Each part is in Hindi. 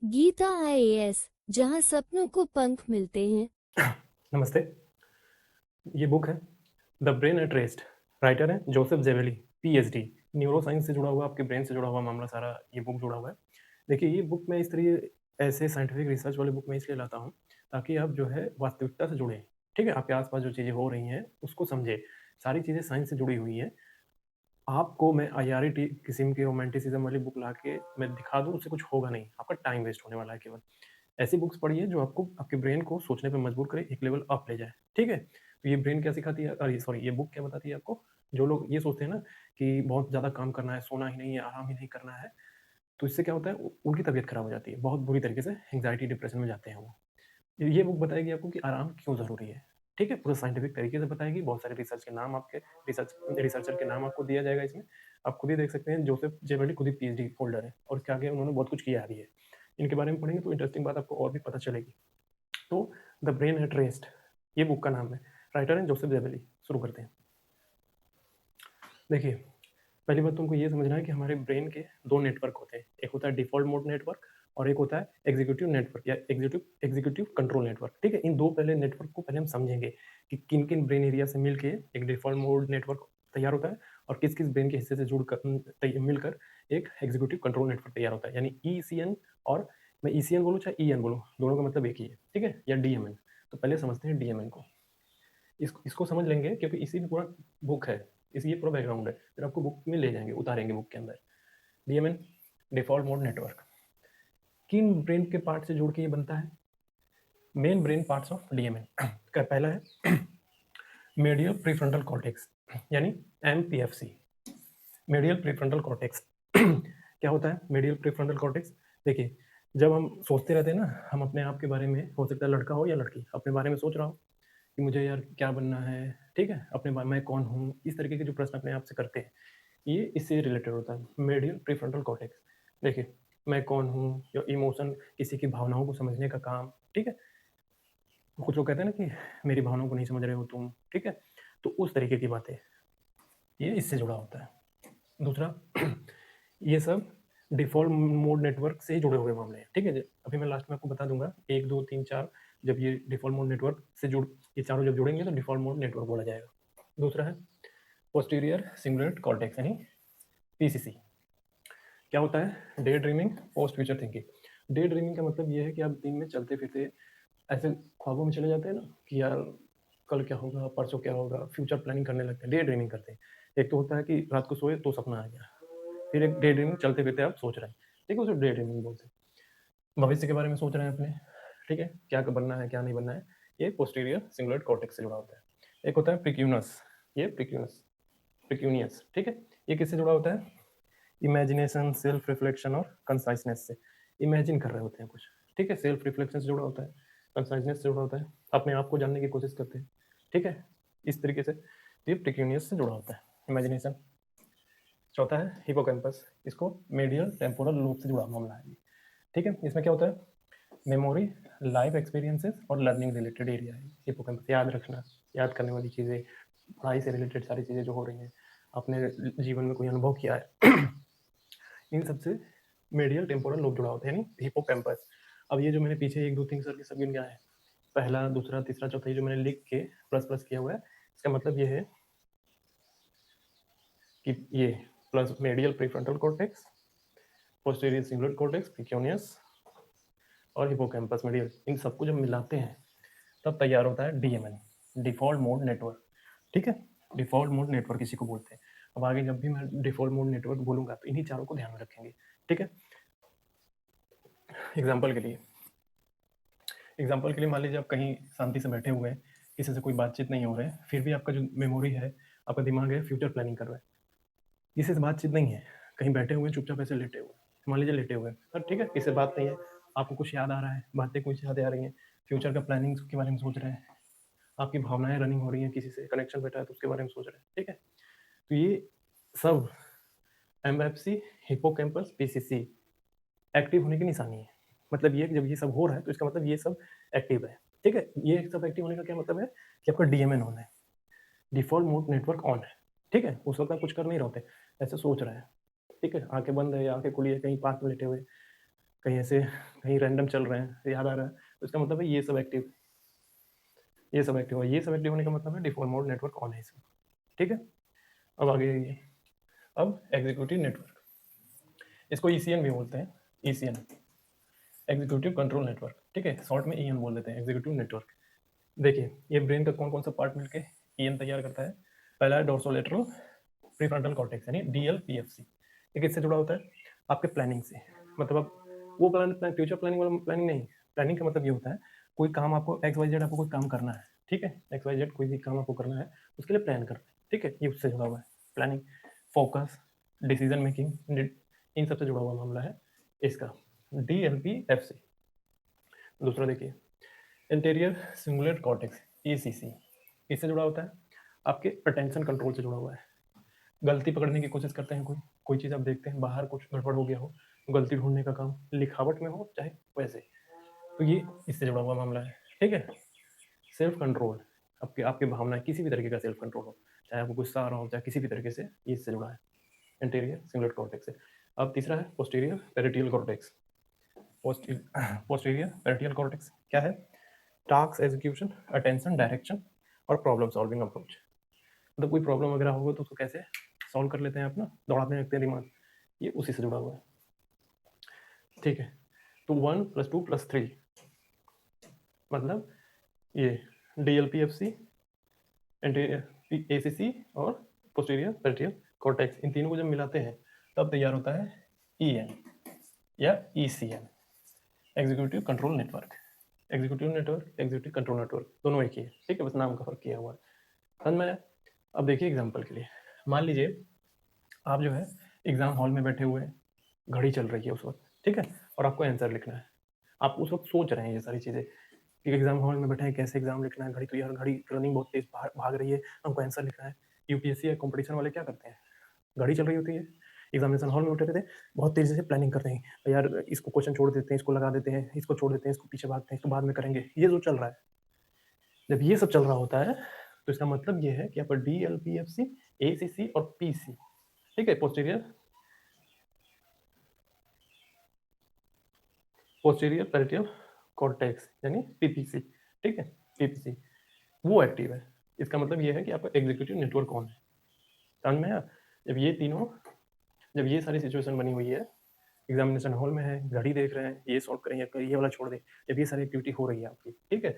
गीता आईएएस, जहां सपनों को पंख मिलते हैं। नमस्ते। ये बुक है the brain at rest. Writer है जोसेफ जेवेली, पीएचडी। न्यूरो साइंस से जुड़ा हुआ, आपके ब्रेन से जुड़ा हुआ मामला सारा ये बुक जुड़ा हुआ है। देखिए, ये बुक मैं इस तरह ऐसे साइंटिफिक रिसर्च वाले बुक में इसलिए लाता हूँ ताकि आप जो है वास्तविकता से जुड़ें। ठीक है, आपके आसपास जो चीज़ें हो रही हैं उसको समझे। सारी चीज़ें साइंस से जुड़ी हुई हैं। आपको मैं आईआरईटी किस्म की रोमांटिसिज्म वाली बुक ला के मैं दिखा दूँ, उससे कुछ होगा नहीं, आपका टाइम वेस्ट होने वाला है केवल। ऐसी बुक्स पढ़िए जो आपको आपके ब्रेन को सोचने पे मजबूर करे, एक लेवल अप ले जाए। ठीक है, तो ये ब्रेन क्या सिखाती है, अरे सॉरी, ये बुक क्या बताती है आपको? जो लोग ये सोचते हैं ना कि बहुत ज़्यादा काम करना है, सोना ही नहीं है, आराम ही नहीं करना है, तो इससे क्या होता है, उनकी तबीयत खराब हो जाती है, बहुत बुरी तरीके से एंग्जाइटी डिप्रेशन में जाते हैं वो। ये बुक बताएगी आपको कि आराम क्यों ज़रूरी है। ठीक है, पूरा साइंटिफिक तरीके से बताएगी। बहुत सारे रिसर्च के नाम आपके रिसर्चर के नाम आपको दिया जाएगा इसमें। आप खुद ही देख सकते हैं, जोसेफ जेवेली खुद ही पीएचडी होल्डर है और इसके आगे उन्होंने बहुत कुछ किया भी है। इनके बारे में पढ़ेंगे तो इंटरेस्टिंग बात आपको और भी पता चलेगी। तो द ब्रेन एट रेस्ट, ये बुक का नाम है। राइटर है जोसेफ जेवेली। शुरू करते हैं। देखिए, पहली बात तुमको ये समझना है कि हमारे ब्रेन के दो नेटवर्क होते हैं। एक होता है डिफॉल्ट मोड नेटवर्क और एक होता है एग्जीक्यूटिव नेटवर्क या एग्जीक्यूटिव कंट्रोल नेटवर्क। ठीक है, इन दो पहले नेटवर्क को पहले हम समझेंगे कि किन किन ब्रेन एरिया से मिलके एक डिफॉल्ट मोड नेटवर्क तैयार होता है और किस किस ब्रेन के हिस्से से जुड़ कर मिलकर एक एग्जीक्यूटिव कंट्रोल नेटवर्क तैयार होता है, यानी ईसीएन। और मैं ईसीएन बोलूँ चाहे ईएन बोलूँ, दोनों का मतलब एक ही है। ठीक है, या डीएमएन। तो पहले समझते हैं डीएमएन को। इसको समझ लेंगे क्योंकि इसी में पूरा बुक है, इसी ये पूरा बैकग्राउंड है, फिर आपको बुक में ले जाएंगे, उतारेंगे बुक के अंदर। डीएमएन, डिफॉल्ट मोड नेटवर्क, किन ब्रेन के पार्ट से जुड़ के ये बनता है? Main brain parts of DMN का पहला है मीडियल प्रीफ्रंटल कॉर्टेक्स, यानी एमपीएफसी। मीडियल प्रीफ्रंटल कॉर्टेक्स क्या होता है मीडियल प्रीफ्रंटल कॉर्टेक्स? देखिए, जब हम सोचते रहते हैं ना, हम अपने आप के बारे में, हो सकता है लड़का हो या लड़की, अपने बारे में सोच रहा हो कि मुझे यार क्या बनना है, ठीक है, अपने बारे मैं कौन हूँ, इस तरीके के जो प्रश्न अपने आप से करते हैं, ये इससे रिलेटेड होता है, मीडियल प्रीफ्रंटल कॉर्टेक्स। देखिए, मैं कौन हूँ, या इमोशन, किसी की भावनाओं को समझने का काम। ठीक है, कुछ लोग कहते हैं ना कि मेरी भावनाओं को नहीं समझ रहे हो तुम। ठीक है, तो उस तरीके की बातें, ये इससे जुड़ा होता है। दूसरा, ये सब डिफ़ॉल्ट मोड नेटवर्क से ही जुड़े हुए मामले हैं। ठीक है, अभी मैं लास्ट में आपको बता दूंगा, 1 2 3 4, जब ये डिफ़ॉल्ट मोड नेटवर्क से जुड़, ये चारों जब जुड़ेंगे तो डिफ़ॉल्ट मोड नेटवर्क बोला जाएगा। दूसरा है पोस्टीरियर सिंगुलेट कॉर्टेक्स, यानी पीसीसी। क्या होता है? Day dreaming, post future thinking. Day dreaming का मतलब ये है कि आप दिन में चलते फिरते ऐसे ख्वाबों में चले जाते हैं ना कि यार कल क्या होगा, परसों क्या होगा, फ्यूचर प्लानिंग करने लगते हैं, डे ड्रीमिंग करते हैं। एक तो होता है कि रात को सोए तो सपना आ गया, फिर एक डे ड्रीमिंग, चलते फिरते आप सोच रहे हैं। ठीक है, उसे डे ड्रीमिंग बोलते हैं। भविष्य के बारे में सोच रहे हैं अपने, ठीक है, क्या बनना है क्या नहीं बनना है, ये पोस्टीरियर सिंगुलेट कॉर्टेक्स से जुड़ा होता है। एक होता है प्रिक्यूनस, ये प्रिक्यूनियस। ठीक है, ये किससे जुड़ा होता है? इमेजिनेशन, सेल्फ रिफ्लेक्शन और कंसाइसनेस से। इमेजिन कर रहे होते हैं कुछ, ठीक है, सेल्फ रिफ्लेक्शन से जुड़ा होता है, कंसाइसनेस से जुड़ा होता है, अपने आप को जानने की कोशिश करते हैं। ठीक है, इस तरीके से ये प्रिक्यूनियस से जुड़ा होता है, इमेजिनेशन। चौथा है हिपोकैम्पस, इसको मीडियल टेम्पोरल लोब से जुड़ा मामला है। ठीक है, इसमें क्या होता है? मेमोरी, लाइफ एक्सपीरियंसेस और लर्निंग रिलेटेड एरिया है हिपोकैम्पस। याद रखना, याद करने वाली चीज़ें, पढ़ाई से रिलेटेड सारी चीज़ें जो हो रही हैं, आपने जीवन में कोई अनुभव किया है, इन सबसे मीडियल टेम्पोरल लोब जुड़ा होता है, यानी हिपोकैम्पस। अब ये जो मैंने पीछे 1 2 3 सर के सब गिन गया है, पहला दूसरा तीसरा चौथा, ये जो मैंने लिख के प्लस प्लस किया हुआ है, इसका मतलब ये है कि ये plus medial prefrontal cortex, posterior cingulate cortex, precuneus और हिपोकैम्पस मीडियल, इन सबको जब मिलाते हैं तब तैयार होता है डीएमएन, डिफॉल्ट मोड नेटवर्क। ठीक है, डिफॉल्ट मोड नेटवर्क इसी को बोलते हैं। अब आगे जब भी मैं डिफॉल्ट मोड नेटवर्क बोलूंगा तो इन्हीं चारों को ध्यान में रखेंगे। ठीक है, एग्जाम्पल के लिए, मान लीजिए आप कहीं शांति से बैठे हुए हैं, किसी से कोई बातचीत नहीं हो रहा है, फिर भी आपका जो मेमोरी है, आपका दिमाग है, फ्यूचर प्लानिंग कर रहा है। किसी से बातचीत नहीं है, कहीं बैठे हुए हैं चुपचाप ऐसे लेटे हुए, मान लीजिए लेटे हुए हैं सर, ठीक है, किसी से बात नहीं है, आपको कुछ याद आ रहा है, बातें कुछ याद आ रही हैं, फ्यूचर का प्लानिंग के बारे में सोच रहे हैं, आपकी भावनाएं रनिंग हो रही हैं, किसी से कनेक्शन बैठा है तो उसके बारे में सोच रहे हैं। ठीक है, तो ये सब एमएफसी, हिपोकैम्पस, पीसीसी एक्टिव होने की निशानी है। मतलब ये जब ये सब हो रहा है तो इसका मतलब ये सब एक्टिव है। ठीक है, ये सब एक्टिव होने का क्या मतलब है कि आपका डीएमएन ऑन है, डिफॉल्ट मोड नेटवर्क ऑन है। ठीक है, उस वक्त आप कुछ कर नहीं रहे होते, ऐसे सोच रहे हैं। ठीक है, आंखें बंद है या आंखें खुली है, कहीं पार्क में लेटे हुए, कहीं ऐसे कहीं रैंडम चल रहे हैं, याद आ रहा है, तो इसका मतलब है ये सब एक्टिव, ये सब एक्टिव है। ये सब एक्टिव होने का मतलब है डिफ़ॉल्ट मोड नेटवर्क ऑन है इसमें, ठीक है। अब आगे ये, अब एग्जीक्यूटिव नेटवर्क, इसको ईसीएन भी बोलते हैं, ईसीएन, एग्जीक्यूटिव कंट्रोल नेटवर्क, ठीक है, शॉर्ट में ईएन बोल देते हैं, एग्जीक्यूटिव नेटवर्क। देखिए ये ब्रेन का कौन कौन सा पार्ट मिलके ईएन तैयार करता है। पहला है डोर्सोलेटरल प्रीफ्रंटल कॉर्टेक्स यानी डीएलपीएफसी। ये किससे जुड़ा होता है, आपके प्लानिंग से। मतलब अब वो प्लान फ्यूचर प्लानिंग वाला प्लानिंग नहीं, प्लानिंग का मतलब ये होता है कोई काम आपको एक्स वाई जेड आपको कोई काम करना है, ठीक है, एक्स वाई जेड कोई भी काम आपको करना है उसके लिए प्लान करना है, ठीक है, ये उससे जुड़ा हुआ है। प्लानिंग, फोकस, डिसीजन मेकिंग, इन सबसे जुड़ा हुआ मामला है इसका डीएलपीएफसी। दूसरा देखिए इंटीरियर सिंगुलेट कॉर्टेक्स, ईसीसी, इससे जुड़ा होता है आपके अटेंशन कंट्रोल से जुड़ा हुआ है। गलती पकड़ने की कोशिश करते हैं, कोई कोई चीज़ आप देखते हैं बाहर कुछ गड़बड़ हो गया हो, गलती ढूंढने का काम, लिखावट में हो चाहे वैसे, तो ये इससे जुड़ा हुआ मामला है, ठीक है। सेल्फ कंट्रोल, आपके आपकी भावनाएं, किसी भी तरीके का सेल्फ कंट्रोल हो, चाहे आपको गुस्सा आ रहा हो चाहे किसी भी तरीके से, ये इससे जुड़ा है इंटीरियर सिंगुलेट कॉर्टेक्स से। अब तीसरा है posterior parietal cortex. Posterior parietal cortex क्या है, टास्क एग्जीक्यूशन, अटेंशन, डायरेक्शन और प्रॉब्लम सॉल्विंग अप्रोच। मतलब कोई प्रॉब्लम वगैरह होगा तो उसको कैसे सॉल्व कर लेते हैं अपना, दौड़ाते रखते हैं दिमाग, ये उसी से जुड़ा हुआ है, ठीक है। तो 1+2+3 मतलब ये डीएलपीएफसी, एसीसी और पोस्टीरियर पेरिटियल कॉर्टेक्स, इन तीनों को जब मिलाते हैं तब तैयार होता है ईएन या ECN, executive control network. Executive network, executive control network दोनों एक ही है, ठीक है, बस नाम का फर्क किया हुआ है, समझ में आया? अब देखिए एग्जाम्पल के लिए, मान लीजिए आप जो है एग्जाम हॉल में बैठे हुए हैं, घड़ी चल रही है उस वक्त, ठीक है, और आपको आंसर लिखना है। आप उस वक्त सोच रहे हैं ये सारी चीज़ें कि एग्जाम हॉल में बैठे हैं, कैसे एग्जाम लिखना है, घड़ी तो यार घड़ी रनिंग बहुत तेज भाग रही है, हमको आंसर लिखना है। यूपीएससी या कॉम्पिटिशन वाले क्या करते हैं, घड़ी चल रही होती है, एग्जामिनेशन हॉल में बैठे रहते हैं, बहुत तेज़ी से प्लानिंग करते हैं, यार इसको क्वेश्चन छोड़ देते हैं, इसको लगा देते हैं, इसको छोड़ देते हैं, इसको पीछे भागते हैं, इसको बाद में करेंगे, ये जो चल रहा है। जब ये सब चल रहा होता है तो इसका मतलब ये है कि यहाँ पर D L P F C, A C C और पी सी, ठीक है, पोस्टीरियर पेरिटियल कॉर्टेक्स यानी पीपीसी, ठीक है, पीपीसी वो एक्टिव है। इसका मतलब ये है कि आपका एग्जीक्यूटिव नेटवर्क ऑन है, समझ में आया? जब ये तीनों, जब ये सारी सिचुएशन बनी हुई है, एग्जामिनेशन हॉल में है, घड़ी देख रहे हैं, ये सॉल्व करें या ये वाला छोड़ दें, जब ये सारी एक्टिविटी हो रही है आपकी, ठीक है,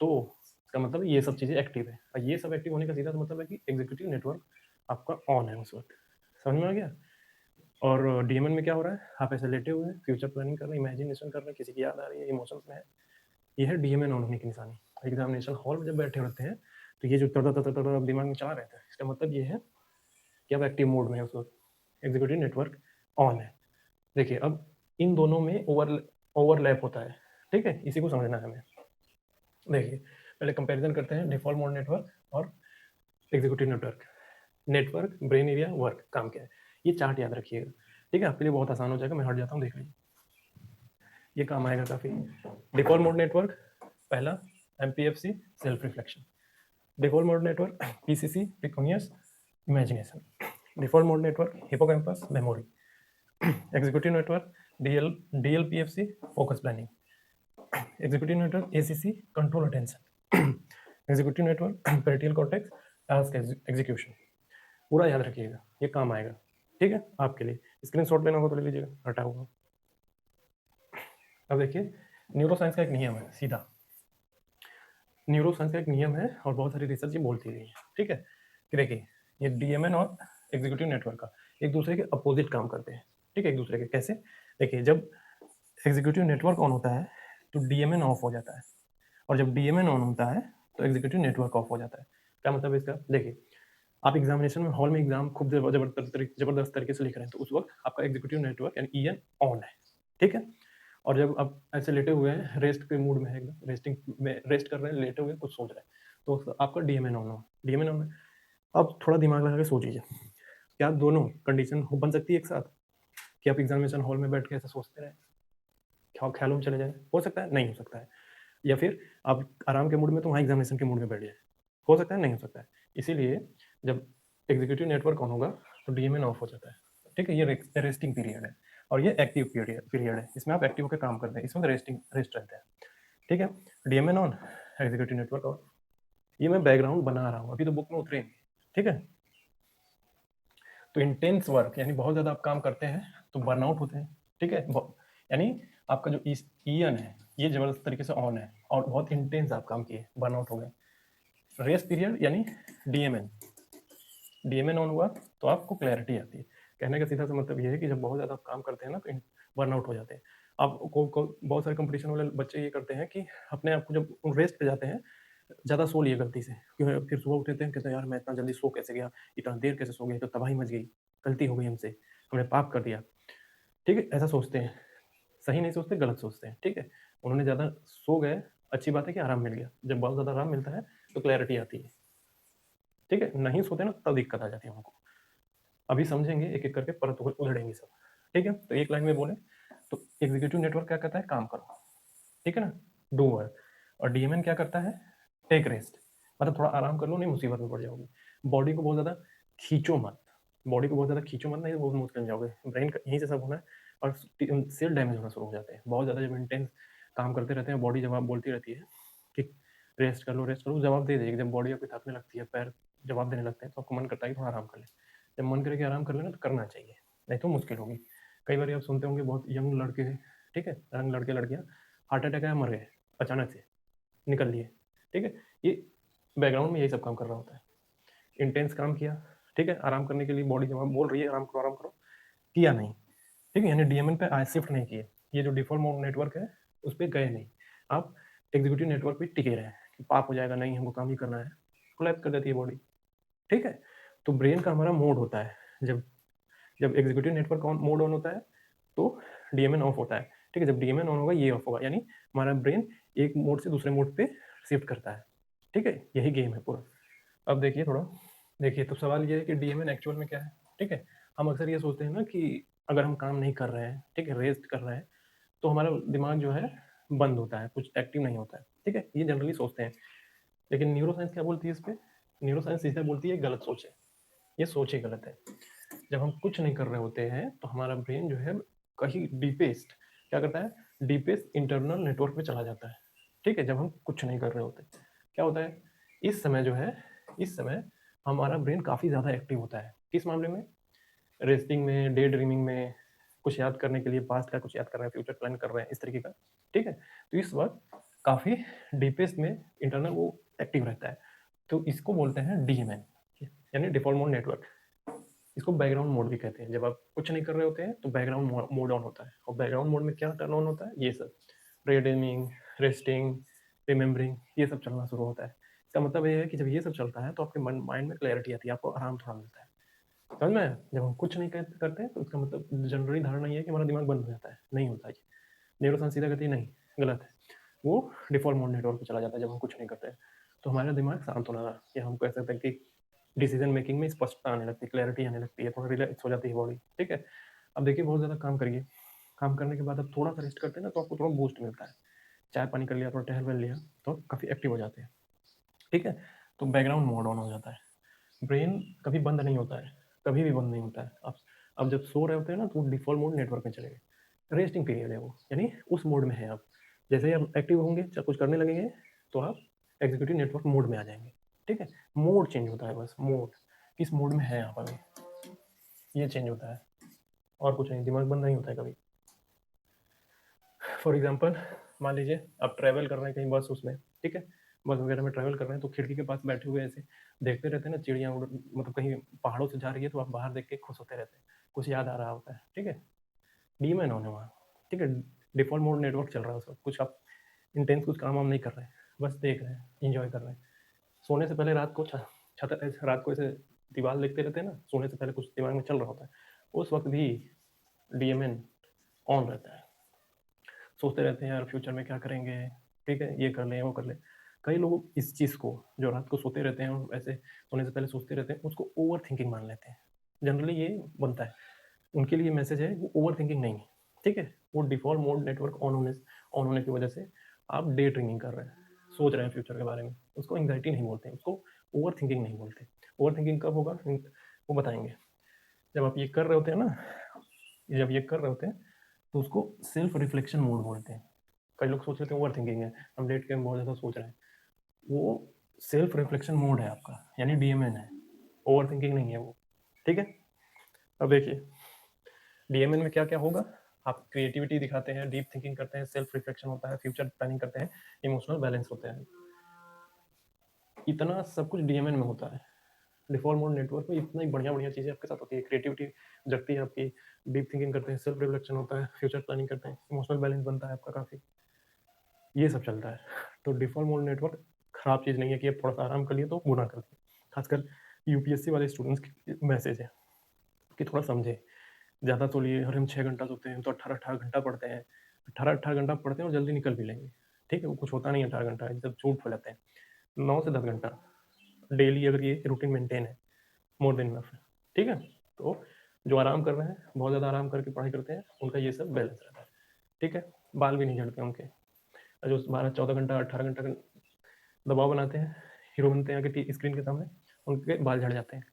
तो इसका मतलब ये सब चीज़ें एक्टिव है, और ये सब एक्टिव होने का सीधा सा मतलब है कि एग्जीक्यूटिव नेटवर्क आपका ऑन है उस वक्त, समझ में आ गया? और डीएमएन में क्या हो रहा है, आप ऐसे लेटे हुए हैं, फ्यूचर प्लानिंग कर रहे हैं, इमेजिनेशन कर रहे हैं, किसी की याद आ रही है, इमोशंस में है, ये है डीएमएन ऑन होने की निशानी। एग्जामिनेशन हॉल में जब बैठे रहते हैं तो ये जो तड़ दिमाग में चला रहता है, इसका मतलब ये है कि आप एक्टिव मोड में है उस वक्त, एग्जीक्यूटिव नेटवर्क ऑन है। देखिए अब इन दोनों में ओवरलैप होता है, ठीक है, इसी को समझना है हमें। देखिए पहले कंपैरिजन करते हैं डिफॉल्ट मोड नेटवर्क और executive network. Network, brain area, work, काम क्या है, ये चार्ट याद रखिएगा, ठीक है, आपके लिए बहुत आसान हो जाएगा। मैं हट जाता हूँ, देख लीजिए, ये काम आएगा काफ़ी। डिफॉल्ट मोड नेटवर्क, पहला MPFC self reflection, default mode network PCC precuneus imagination, default mode network hippocampus memory, executive network DLPFC focus planning, executive network ACC control attention, executive network parietal cortex task execution. पूरा याद रखिएगा, ये काम आएगा, ठीक है, आपके लिए। स्क्रीनशॉट लेना होगा तो ले लीजिएगा, हटा हुआ। अब देखिए न्यूरोसाइंस का एक नियम है, सीधा न्यूरोसाइंस का एक नियम है और बहुत सारी रिसर्च ये बोलती रही है, ठीक है, कि देखिए ये डीएमएन और एग्जीक्यूटिव नेटवर्क का एक दूसरे के अपोजिट काम करते हैं, ठीक है, एक दूसरे के कैसे, देखिए जब एग्जीक्यूटिव नेटवर्क ऑन होता है तो डीएमएन ऑफ हो जाता है, और जब डीएमएन ऑन होता है तो एग्जीक्यूटिव नेटवर्क ऑफ हो जाता है। क्या मतलब इसका, देखिए आप एग्जामिनेशन में हॉल में एग्जाम खूब जबरदस्त तरीके से लिख रहे हैं, तो उस वक्त आपका एग्जीक्यूटिव नेटवर्क यानी ईएन ऑन है, ठीक है, और जब आप ऐसे लेटे हुए हैं, रेस्ट के मूड में है, एकदम रेस्टिंग में, रेस्ट कर रहे हैं, लेटे हुए कुछ सोच रहे हैं, तो आपका डीएमएन ऑन हो, डीएमएन ऑन है। अब थोड़ा दिमाग लगा के सोचिए, क्या दोनों कंडीशन बन सकती है एक साथ, कि आप एग्जामिनेशन हॉल में बैठ के ऐसे सोचते रहे, ख्यालों में चले जाए, हो सकता है, नहीं हो सकता है, या फिर आप आराम के मूड में तो वहाँ एग्जामिनेशन के मूड में बैठ जाए, हो सकता है, नहीं हो सकता है। इसीलिए जब एग्जीक्यूटिव नेटवर्क ऑन होगा तो डीएमएन ऑफ हो जाता है, ठीक है, ये रेस्टिंग पीरियड है। और ये एक्टिव पीरियड है, इसमें आप एक्टिव होकर काम करते हैं, इसमें रेस्ट रहते हैं, ठीक है। DMN on, executive network on. ये मैं बैकग्राउंड बना रहा हूँ, अभी तो बुक में उतरेंगे, ठीक है। तो इंटेंस वर्क यानी बहुत ज़्यादा आप काम करते हैं तो बर्नआउट होते हैं, ठीक है। यानी आपका जो ईएन है ये ज़बरदस्त तरीके से ऑन है और बहुत इंटेंस आप काम किए, बर्नआउट हो गए। रेस्ट पीरियड यानी डीएमएन ऑन हुआ तो आपको क्लैरिटी आती है। कहने का सीधा सा मतलब ये है कि जब बहुत ज़्यादा आप काम करते हैं ना तो बर्नआउट हो जाते हैं। आप बहुत सारे कंपटीशन वाले बच्चे ये करते हैं कि अपने आप को जब रेस्ट पे जाते हैं, ज़्यादा सो लिए गलती से, फिर सुबह उठते हैं, कहते हैं यार मैं इतना जल्दी सो कैसे गया, इतना देर कैसे सो गया, तो तबाही मच गई, गलती हो गई हमसे, हमने पाप कर दिया, ठीक है। ऐसा सोचते हैं, सही नहीं सोचते, गलत सोचते हैं, ठीक है। उन्होंने ज़्यादा सो गए, अच्छी बात है कि आराम मिल गया, जब बहुत ज़्यादा आराम मिलता है तो क्लैरिटी आती है, ठीक है। नहीं सोते ना तब दिक्कत आ जाती है हमको। अभी समझेंगे एक एक करके, परत उधड़ेंगे सब, ठीक है। तो एक लाइन में बोले तो एग्जीक्यूटिव नेटवर्क क्या कहता है, काम करो, ठीक है ना, डू वर्क। और डीएमएन क्या करता है, टेक रेस्ट, मतलब थोड़ा आराम कर लो, नहीं मुसीबत में पड़ जाओगे। बॉडी को बहुत ज़्यादा खींचो मत, बॉडी को बहुत ज़्यादा खींचो मत, नहीं तो बहुत मुश्किल में जाओगे, ब्रेन का यहीं से सब होना है। और सेल डैमेज होना शुरू हो जाते हैं बहुत ज़्यादा, जब इंटेंस काम करते रहते हैं, बॉडी जवाब बोलती रहती है कि रेस्ट कर लो रेस्ट करो, जवाब दे देगी। जब बॉडी आपकी थकने लगती है, पैर जवाब देने लगते हैं, तो आपको मन करता है कि थोड़ा आराम कर ले। जब मन करे कि आराम कर लेना तो करना चाहिए, नहीं तो मुश्किल होगी। कई बार आप सुनते होंगे बहुत यंग लड़के, ठीक है, यंग लड़के लड़कियाँ हार्ट अटैक आया, मर गए अचानक से, निकल लिए, ठीक है। ये बैकग्राउंड में यही सब काम कर रहा होता है, इंटेंस काम किया, ठीक है, आराम करने के लिए बॉडी जवाब बोल रही है आराम करो, किया नहीं, ठीक है। यानी डीएमएन पे आज शिफ्ट नहीं किए, ये जो डिफॉल्ट मोड नेटवर्क है उस पर गए नहीं, आप एग्जीक्यूटिव नेटवर्क पे टिके रहे कि पाप हो जाएगा, नहीं हमको काम ही करना है, कोलैप्स कर देती है बॉडी, ठीक है। तो ब्रेन का हमारा मोड होता है, जब जब एग्जीक्यूटिव नेटवर्क मोड ऑन होता है तो डीएमएन ऑफ होता है, ठीक है। जब डीएमएन ऑन होगा ये ऑफ होगा, यानी हमारा ब्रेन एक मोड से दूसरे मोड पे शिफ्ट करता है, ठीक है। यही गेम है पूरा। अब देखिए थोड़ा, देखिए तो सवाल ये है कि डीएमएन एक्चुअल में क्या है, ठीक है। हम अक्सर ये सोचते हैं ना कि अगर हम काम नहीं कर रहे हैं, ठीक है, रेस्ट कर रहे हैं, तो हमारा दिमाग जो है बंद होता है, कुछ एक्टिव नहीं होता है, ठीक है, ये जनरली सोचते हैं। लेकिन न्यूरो साइंस क्या बोलती है इस पर, न्यूरो साइंस सीधा बोलती है गलत सोच है, ये सोच ही गलत है। जब हम कुछ नहीं कर रहे होते हैं तो हमारा ब्रेन जो है कहीं डीपेस्ट क्या करता है, डीपेस्ट इंटरनल नेटवर्क में चला जाता है, ठीक है। जब हम कुछ नहीं कर रहे होते क्या होता है, इस समय जो है, इस समय हमारा ब्रेन काफ़ी ज़्यादा एक्टिव होता है, किस मामले में, रेस्टिंग में, डे ड्रीमिंग में, कुछ याद करने के लिए, पास्ट का कुछ याद कर रहे हैं, फ्यूचर प्लान कर रहे हैं, इस तरीके का, ठीक है। तो इस वक्त काफ़ी डीपेस्ट में इंटरनल वो एक्टिव रहता है, तो इसको बोलते हैं डीएमएन, यानी डिफॉल्ट मोड नेटवर्क। इसको बैकग्राउंड मोड भी कहते हैं। जब आप कुछ नहीं कर रहे होते हैं तो बैकग्राउंड मोड ऑन होता है, और बैकग्राउंड मोड में क्या टर्न ऑन होता है, ये सब रीडिंग, रेस्टिंग, रिमेम्बरिंग, ये सब चलना शुरू होता है। इसका मतलब ये है कि जब ये सब चलता है तो आपके माइंड में क्लैरिटी आती है, आपको आराम थोड़ा मिलता है, समझ में आया? जब हम कुछ नहीं करते हैं तो इसका मतलब जनरली धारणा ये है कि हमारा दिमाग बंद हो जाता है, नहीं होता है। न्यूरोसाइंस सीधा कहती है नहीं, गलत है, वो डिफॉल्ट मोड नेटवर्क पे चला जाता है जब हम कुछ नहीं करते हैं। तो हमारा दिमाग शांत होना रहा, या हम कह सकते हैं कि डिसीजन मेकिंग में स्पष्टता आने लगती है, क्लैरिटी आने लगती है, थोड़ा रिलैक्स हो जाती है बॉडी, ठीक है। अब देखिए बहुत ज़्यादा काम करिए, काम करने के बाद अब थोड़ा सा रेस्ट करते हैं ना तो आपको थोड़ा बूस्ट मिलता है, चाय पानी कर लिया, थोड़ा टहल वहल लिया, तो काफ़ी एक्टिव हो जाते हैं, ठीक है। तो बैकग्राउंड मोड ऑन हो जाता है, ब्रेन कभी बंद नहीं होता है, कभी भी बंद नहीं होता है। अब जब सो रहे होते हैं ना तो डिफॉल्ट मोड नेटवर्क में चले गए, रेस्टिंग पीरियड है वो, यानी उस मोड में है आप। जैसे ही आप एक्टिव होंगे, चाहे कुछ करने लगेंगे, तो आप एग्जीक्यूटिव नेटवर्क मोड में आ जाएंगे, ठीक है। मोड चेंज होता है, बस मोड, किस मोड में है आप अभी, ये चेंज होता है, और कुछ नहीं, दिमाग बंद नहीं होता है कभी। फॉर एग्जाम्पल मान लीजिए आप ट्रैवल कर रहे हैं कहीं बस उसमें, ठीक है, बस वगैरह में ट्रैवल कर रहे हैं, तो खिड़की के पास बैठे हुए ऐसे देखते रहते हैं ना, चिड़ियाँ उड़, मतलब कहीं पहाड़ों से जा रही है तो आप बाहर देख के खुश होते रहते हैं, कुछ याद आ रहा होता है, ठीक है। डीमैन होने वहाँ, ठीक है, डिफॉल्ट मोड नेटवर्क चल रहा है उसका, कुछ आप इंटेंस कुछ काम वाम नहीं कर रहे हैं, बस देख रहे हैं, इंजॉय कर रहे हैं। सोने से पहले रात को रात को ऐसे दीवार देखते रहते हैं ना, सोने से पहले कुछ दिमाग में चल रहा होता है, उस वक्त भी डीएमएन ऑन रहता है, सोचते रहते हैं यार फ्यूचर में क्या करेंगे, ठीक है, ये कर लें वो कर लें। कई लोग इस चीज़ को, जो रात को सोते रहते हैं और ऐसे सोने से पहले सोचते रहते हैं, उसको ओवर थिंकिंग मान लेते हैं, जनरली ये बनता है, उनके लिए मैसेज है वो ओवर थिंकिंग नहीं है, ठीक है। वो डिफॉल्ट मोड नेटवर्क ऑन होने की वजह से आप डे ड्रीमिंग कर रहे हैं, सोच रहे हैं फ्यूचर के बारे में, उसको एंग्जाइटी नहीं बोलते, उसको ओवर थिंकिंग नहीं बोलते। ओवर थिंकिंग कब होगा वो बताएंगे, जब आप ये कर रहे होते हैं ना, जब ये कर रहे होते हैं तो उसको सेल्फ रिफ्लेक्शन मोड बोलते हैं। कई लोग सोच लेते हैं ओवर थिंकिंग है, हम लेट के बहुत ज़्यादा सोच रहे हैं, वो सेल्फ रिफ्लेक्शन मोड है आपका, यानी डीएमएन है, ओवर थिंकिंग नहीं है वो। ठीक है, अब देखिए डीएमएन में क्या क्या होगा, आप क्रिएटिविटी दिखाते हैं, डीप थिंकिंग करते हैं, सेल्फ रिफ्लेक्शन होता है, फ्यूचर प्लानिंग करते हैं, इमोशनल बैलेंस होते हैं। इतना सब कुछ डीएमएन में होता है। डिफॉल्ट मोड नेटवर्क में इतना ही बढ़िया बढ़िया चीज़ें आपके साथ होती है, क्रिएटिविटी जगती है आपकी, डीप थिंकिंग करते हैं, सेल्फ रिफ्लेक्शन होता है, फ्यूचर प्लानिंग करते हैं, इमोशनल बैलेंस बनता है आपका काफ़ी, ये सब चलता है। तो डिफॉल्ट मोड नेटवर्क खराब चीज़ नहीं है कि अब थोड़ा सा आराम कर लिए तो गुना कर लिए। खासकर यूपीएससी वाले स्टूडेंट्स की मैसेज है कि थोड़ा समझे, ज़्यादा तो लिए, अरे हम 6 घंटा सोते हैं तो 18-18 घंटा पढ़ते हैं, 18-18 घंटा पढ़ते हैं और जल्दी निकल भी लेंगे। ठीक है, वो कुछ होता नहीं है 18 घंटा, जब झूठ फैलाते हैं। 9 से 10 घंटा डेली अगर ये रूटीन मेंटेन है, मोर देन इनफ है। ठीक है, तो जो आराम कर रहे हैं, बहुत ज़्यादा आराम करके पढ़ाई करते हैं, उनका ये सब बैलेंस रहता है। ठीक है, बाल भी नहीं झड़ते उनके। जो 12-14 घंटा 18 घंटा का दबाव बनाते हैं, हीरो बनते हैं आगे स्क्रीन के सामने, उनके बाल झड़ जाते हैं।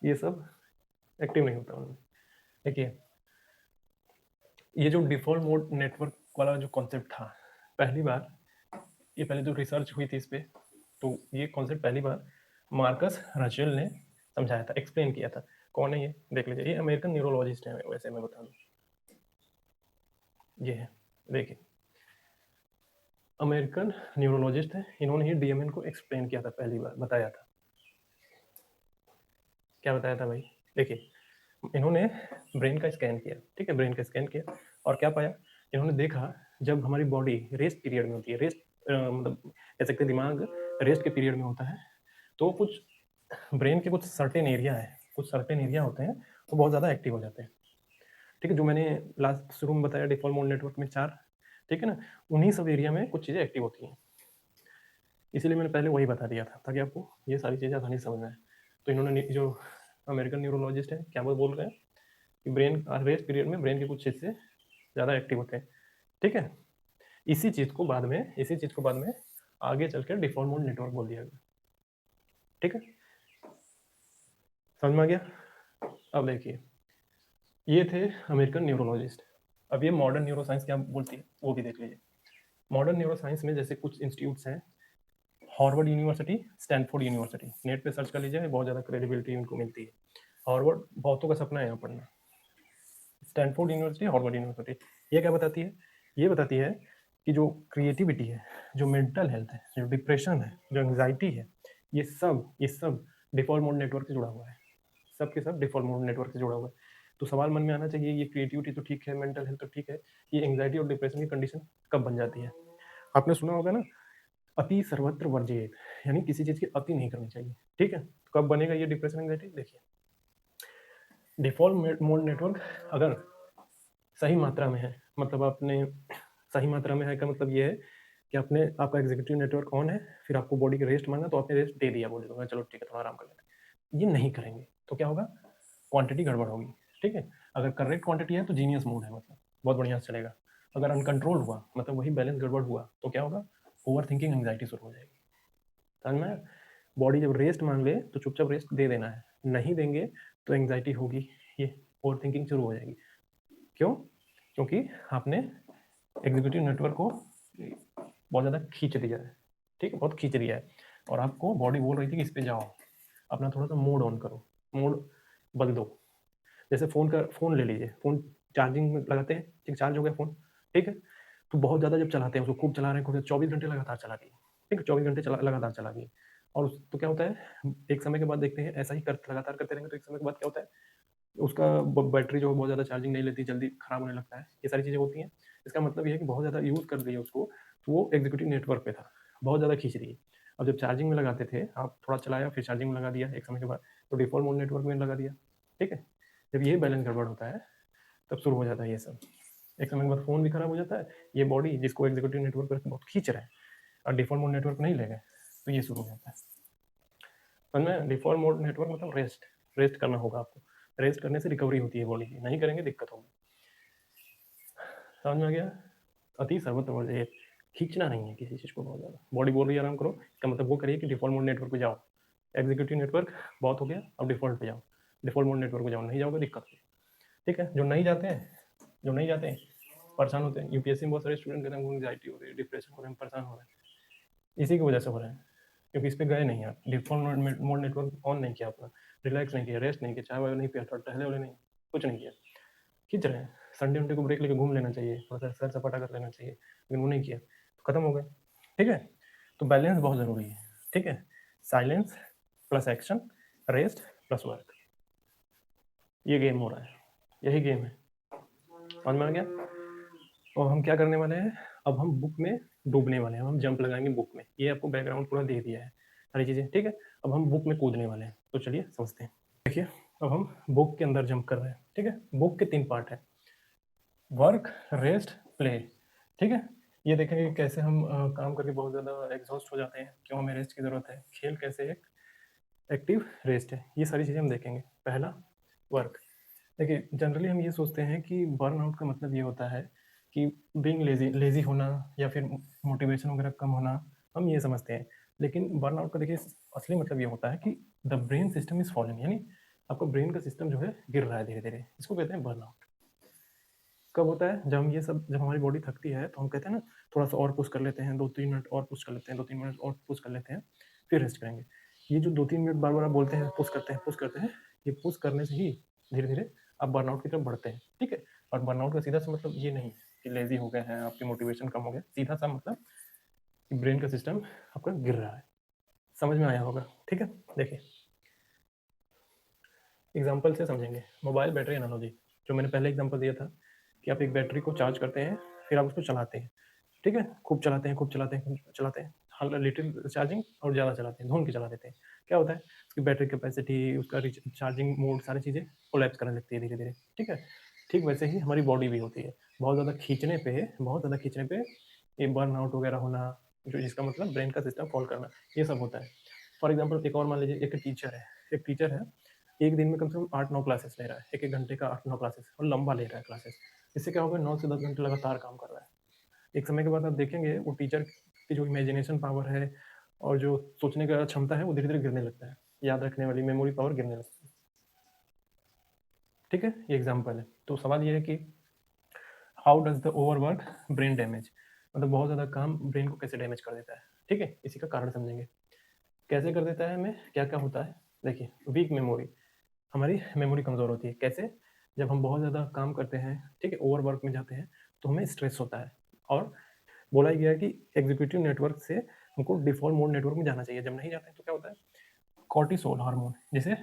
ये सब एक्टिव नहीं होता उनमें। देखिए ये जो डिफ़ॉल्ट मोड नेटवर्क वाला जो कॉन्सेप्ट था, पहली बार ये पहले जो रिसर्च हुई थी इस पे, तो ये कॉन्सेप्ट पहली बार मार्कस रचेल ने समझाया था, एक्सप्लेन किया था। कौन है ये देख लीजिए, ये अमेरिकन न्यूरोलॉजिस्ट है, वैसे मैं बता दूं, ये है, देखिए अमेरिकन न्यूरोलॉजिस्ट है, इन्होंने ही डीएमएन को एक्सप्लेन किया था, पहली बार बताया था। क्या बताया था भाई, देखिए इन्होंने ब्रेन का स्कैन किया, ठीक है, ब्रेन का स्कैन किया और क्या पाया, इन्होंने देखा जब हमारी बॉडी रेस्ट पीरियड में होती है, रेस्ट मतलब कह सकते हैं दिमाग रेस्ट के पीरियड में होता है, तो कुछ ब्रेन के कुछ सर्टेन एरिया है, कुछ सर्टेन एरिया होते हैं वो बहुत ज़्यादा एक्टिव हो जाते हैं। ठीक है, जो मैंने लास्ट शुरू में बताया डिफॉल्ट मोड नेटवर्क में 4, ठीक है ना, उन्हीं सब एरिया में कुछ चीज़ें एक्टिव होती हैं, इसीलिए मैंने पहले वही बता दिया था ताकि आपको ये सारी चीज़ें आसानी से समझ में आए। तो इन्होंने जो अमेरिकन न्यूरोलॉजिस्ट है क्या बोल रहे हैं कि ब्रेन रेस्ट पीरियड में ब्रेन के कुछ हिस्से ज़्यादा एक्टिव होते हैं। ठीक है, इसी चीज़ को बाद में आगे चल कर डिफॉल्ट मोड नेटवर्क बोल दिया गया। ठीक है, समझ में आ गया। अब देखिए ये थे अमेरिकन न्यूरोलॉजिस्ट। अब ये मॉडर्न न्यूरोसाइंस क्या बोलती है वो भी देख लीजिए। मॉडर्न न्यूरोसाइंस में जैसे कुछ इंस्टीट्यूट्स हैं, Harvard university, Stanford university, net पे सर्च कर लीजिए, बहुत ज़्यादा क्रेडिबिलिटी उनको मिलती है। हार्वर्ड बहुतों का सपना है यहाँ पढ़ना। स्टैनफोर्ड यूनिवर्सिटी, हार्वर्ड यूनिवर्सिटी, ये क्या बताती है, ये बताती है कि जो क्रिएटिविटी है, जो मेंटल हेल्थ है, जो डिप्रेशन है, जो एंग्जाइटी है, ये सब डिफॉल्ट मोड नेटवर्क से जुड़ा हुआ है, सब के सब डिफॉल्ट मोड नेटवर्क से जुड़ा हुआ है। तो सवाल मन में आना चाहिए, ये क्रिएटिविटी तो ठीक है, मेंटल हेल्थ तो ठीक है, ये एंग्जाइटी और डिप्रेशन की कंडीशन कब बन जाती है। आपने सुना होगा ना, अति सर्वत्र वर्जित, यानी किसी चीज़ की अति नहीं करनी चाहिए। ठीक है, तो कब बनेगा ये डिप्रेशन एंग्जाइटी, देखिए डिफॉल्ट मोड नेटवर्क अगर सही मात्रा में है, मतलब आपने सही मात्रा में है का मतलब ये है कि आपने आपका एग्जीक्यूटिव नेटवर्क ऑन है, फिर आपको बॉडी का रेस्ट मांगा तो आपने रेस्ट दे दिया, बॉडी को चलो ठीक है थोड़ा आराम कर लेते हैं, ये नहीं करेंगे तो क्या होगा, क्वांटिटी गड़बड़ होगी। ठीक है, अगर करेक्ट क्वांटिटी है तो जीनियस मोड है, मतलब बहुत बढ़िया से चलेगा। अगर अनकंट्रोल हुआ, मतलब वही बैलेंस गड़बड़ हुआ, तो क्या होगा, ओवर थिंकिंग एंग्जाइटी शुरू हो जाएगी। समझ में, बॉडी जब रेस्ट मांग ले तो चुपचाप रेस्ट दे देना है, नहीं देंगे तो एंग्जाइटी होगी, ये ओवर थिंकिंग शुरू हो जाएगी। क्यों, क्योंकि आपने एग्जीक्यूटिव नेटवर्क को बहुत ज़्यादा खींच दिया है। ठीक है, बहुत खींच दिया है और आपको बॉडी बोल रही थी कि इस पे जाओ, अपना थोड़ा सा मोड ऑन करो, मोड बदल दो। जैसे फ़ोन ले लीजिए, फ़ोन चार्जिंग में लगाते हैं, ठीक, चार्ज हो गया फ़ोन, ठीक है, तो बहुत ज़्यादा जब चलाते हैं उसको, खूब चला रहे हैं, खूब 24 घंटे लगातार चला दिए, ठीक है, 24 घंटे लगातार चला दिए, और तो क्या होता है, एक समय के बाद देखते हैं ऐसा ही लगातार करते रहेंगे तो एक समय के बाद क्या होता है, उसका बैटरी जो है बहुत ज़्यादा चार्जिंग नहीं लेती, जल्दी खराब होने लगता है, ये सारी चीज़ें होती हैं। इसका मतलब ये है कि बहुत ज़्यादा यूज़ कर रही है उसको, तो वो एग्जीक्यूटिव नेटवर्क पे था, बहुत ज़्यादा खींच रही है। अब जब चार्जिंग में लगाते थे आप, थोड़ा चलाया फिर चार्जिंग में लगा दिया एक समय के बाद, तो डिफ़ॉल्ट मोड नेटवर्क में लगा दिया। ठीक है, जब ये बैलेंस गड़बड़ होता है तब शुरू हो जाता है ये सब। एक समय के बाद फ़ोन भी खराब हो जाता है, ये बॉडी जिसको एग्जीक्यूटिव नेटवर्क पर बहुत खींच रहा है और डिफ़ॉल्ट मोड नेटवर्क नहीं ले गए, तो ये शुरू हो जाता है। समझ में, डिफ़ॉल्ट मोड नेटवर्क मतलब रेस्ट करना होगा आपको, रेस्ट करने से रिकवरी होती है बॉडी की, नहीं करेंगे दिक्कत होगी। समझ में आ गया, अति सर्वत्र वर्जित, खींचना नहीं है किसी चीज़ को बहुत ज़्यादा, बॉडी बोल रही है आराम करो, इसका मतलब वो करिए कि डिफ़ॉल्ट मोड नेटवर्क पे जाओ, एग्जीक्यूटिव नेटवर्क बहुत हो गया, अब डिफ़ॉल्ट पे जाओ, डिफ़ॉल्ट मोड नेटवर्क में जाओ, नहीं जाओगे दिक्कत होगी, ठीक है। जो नहीं जाते हैं परेशान होते हैं। यूपीएससी में बहुत सारे स्टूडेंट कहते हैं उनको एंग्जाइटी हो रही है, डिप्रेशन हो रहे हैं, परेशान हो रहे हैं, इसी की वजह से हो रहे हैं, क्योंकि इस पे गए नहीं आप, डिफ़ॉल्ट मोड नेटवर्क ऑन नहीं किया अपना, रिलैक्स नहीं किया, रेस्ट नहीं किया, चाय वाय नहीं पिया, थोड़ा टहले वहले नहीं, कुछ नहीं किया, खींच रहे हैं। संडे वनडे को ब्रेक लेके घूम लेना चाहिए, थोड़ा सा सैर सपाटा कर लेना चाहिए, लेकिन वो नहीं किया तो खत्म हो गए, ठीक है। तो बैलेंस बहुत ज़रूरी है, ठीक है। Silence plus action, rest plus work, ये गेम हो रहा है, यही गेम है, समझ में आ गया। और हम क्या करने वाले हैं, अब हम बुक में डूबने वाले हैं, हम जंप लगाएंगे बुक में, ये आपको बैकग्राउंड पूरा दे दिया है सारी चीज़ें, ठीक है। अब हम बुक में कूदने वाले हैं, तो चलिए समझते हैं। देखिए अब हम बुक के अंदर जंप कर रहे हैं, ठीक है। बुक के 3 पार्ट है, वर्क, रेस्ट, प्ले, ठीक है। ये देखेंगे कि कैसे हम काम करके बहुत ज़्यादा एग्जॉस्ट हो जाते हैं, क्यों हमें रेस्ट की ज़रूरत है, खेल कैसे एक एक्टिव रेस्ट है, ये सारी चीज़ें हम देखेंगे। पहला वर्क, देखिए जनरली हम ये सोचते हैं कि बर्नआउट का मतलब ये होता है कि बीइंग लेज़ी होना या फिर मोटिवेशन वगैरह कम होना, हम ये समझते हैं। लेकिन बर्नआउट का देखिए असली मतलब ये होता है कि the brain system is falling, यानी आपका ब्रेन का सिस्टम जो है गिर रहा है धीरे-धीरे, इसको कहते हैं बर्नआउट। कब होता है? जब हमारी बॉडी थकती है तो हम कहते हैं ना थोड़ा-सा और पुश कर लेते हैं, 2-3 मिनट और पुश कर लेते हैं, 2-3 मिनट और पुश कर लेते हैं, फिर रेस्ट करेंगे। ये जो 2-3 मिनट बार-बार आप बोलते हैं, पुश करते हैं, ये पुश करने से ही धीरे-धीरे आप बर्नआउट की तरफ बढ़ते हैं, ठीक है? और बर्नआउट का सीधा-सा मतलब ये नहीं है कि लेज़ी हो गए हैं, आपकी मोटिवेशन कम हो गया, सीधा-सा मतलब कि ब्रेन का सिस्टम आपका गिर रहा है। समझ में आया होगा, ठीक है? देखिए, एग्ज़ाम्पल से समझेंगे। मोबाइल बैटरी एनालॉजी, जो मैंने पहले एग्ज़ाम्पल दिया था कि आप एक बैटरी को चार्ज करते हैं, फिर आप उसको चलाते हैं, ठीक है? खूब चलाते हैं, खूब चलाते हैं, खूब चलाते हैं, हल लिटिल चार्जिंग और ज़्यादा चलाते हैं, धुन के चला देते हैं। क्या होता है? उसकी बैटरी कैपेसिटी, उसका चार्जिंग मोड, सारी चीज़ें कोलैप्स करने लगती है धीरे-धीरे, ठीक है? ठीक वैसे ही हमारी बॉडी भी होती है। बहुत ज़्यादा खींचने पे ये बर्नआउट वगैरह होना, जो जिसका मतलब ब्रेन का सिस्टम फ़ॉल करना, ये सब होता है। फॉर एग्ज़ाम्पल एक और मान लीजिए, एक टीचर है, एक दिन में कम से कम 8-9 क्लासेस ले रहा है, 1-1 घंटे का 8-9 क्लासेस, और लंबा ले रहा है क्लासेस। इससे क्या होगा, 9 से 10 घंटे लगातार काम कर रहा है। एक समय के बाद आप देखेंगे वो टीचर की जो इमेजिनेशन पावर है और जो सोचने का क्षमता है वो धीरे-धीरे गिरने लगता है, याद रखने वाली मेमोरी पावर गिरने लगती है, ठीक है? ये एग्ज़ाम्पल है। तो सवाल ये है कि how does the overwork brain damage, मतलब बहुत ज़्यादा काम ब्रेन को कैसे डैमेज कर देता है, ठीक है? इसी का कारण समझेंगे। कैसे कर देता है हमें, क्या-क्या होता है? देखिए, वीक मेमोरी, हमारी मेमोरी कमज़ोर होती है। कैसे? जब हम बहुत ज़्यादा काम करते हैं, ठीक है, ओवरवर्क में जाते हैं, तो हमें स्ट्रेस होता है, और बोला गया है कि एग्जीक्यूटिव नेटवर्क से हमको डिफ़ॉल्ट मोड नेटवर्क में जाना चाहिए। जब नहीं जाते हैं तो क्या होता है, कॉर्टिसोल हार्मोन, जिसे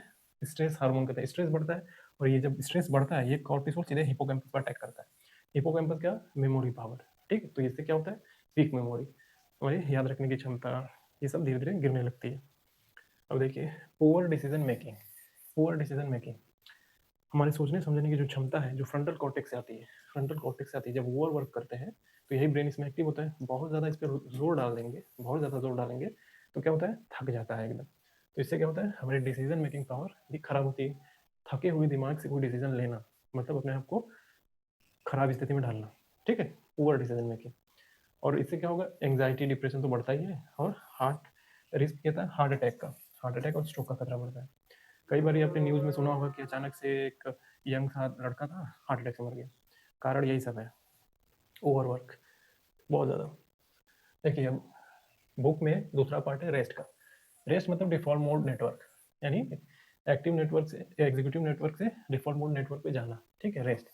स्ट्रेस हार्मोन कहते हैं, स्ट्रेस बढ़ता है, और ये जब स्ट्रेस बढ़ता है, ये कॉर्टिसोल सीधे हिप्पोकैम्पस पर अटैक करता है। हिप्पोकैम्पस क्या? मेमोरी पावर, ठीक है? तो इससे क्या होता है, वीक मेमोरी, हमारी याद रखने की क्षमता, ये सब धीरे-धीरे गिरने लगती है। अब देखिए, पुअर डिसीजन मेकिंग, हमारे सोचने समझने की जो क्षमता है, जो फ्रंटल कॉर्टेक्स से आती है, जब ओवर वर्क करते हैं तो यही ब्रेन इसमें एक्टिव होता है। बहुत ज़्यादा इस पर जोर डालेंगे तो क्या होता है, थक जाता है एकदम। तो इससे क्या होता है, हमारी डिसीजन मेकिंग पावर भी खराब होती है। थके हुए दिमाग से कोई डिसीजन लेना मतलब अपने आप को खराब स्थिति में डालना, ठीक है, पुअर डिसीजन मेकिंग। और इससे क्या होगा, एंग्जाइटी डिप्रेशन तो बढ़ता ही है, और रिस्क क्या था, हार्ट अटैक और स्ट्रोक का खतरा बढ़ता है। कई बार आपने न्यूज़ में सुना होगा कि अचानक से एक यंग था लड़का था, हार्ट अटैक से मर गया। कारण यही सब है, ओवरवर्क बहुत ज़्यादा। देखिए अब बुक में दूसरा पार्ट है रेस्ट का। रेस्ट मतलब डिफ़ॉल्ट मोड नेटवर्क, यानी एक्टिव नेटवर्क से एग्जीक्यूटिव नेटवर्क से डिफ़ॉल्ट मोड नेटवर्क पे जाना, ठीक है। रेस्ट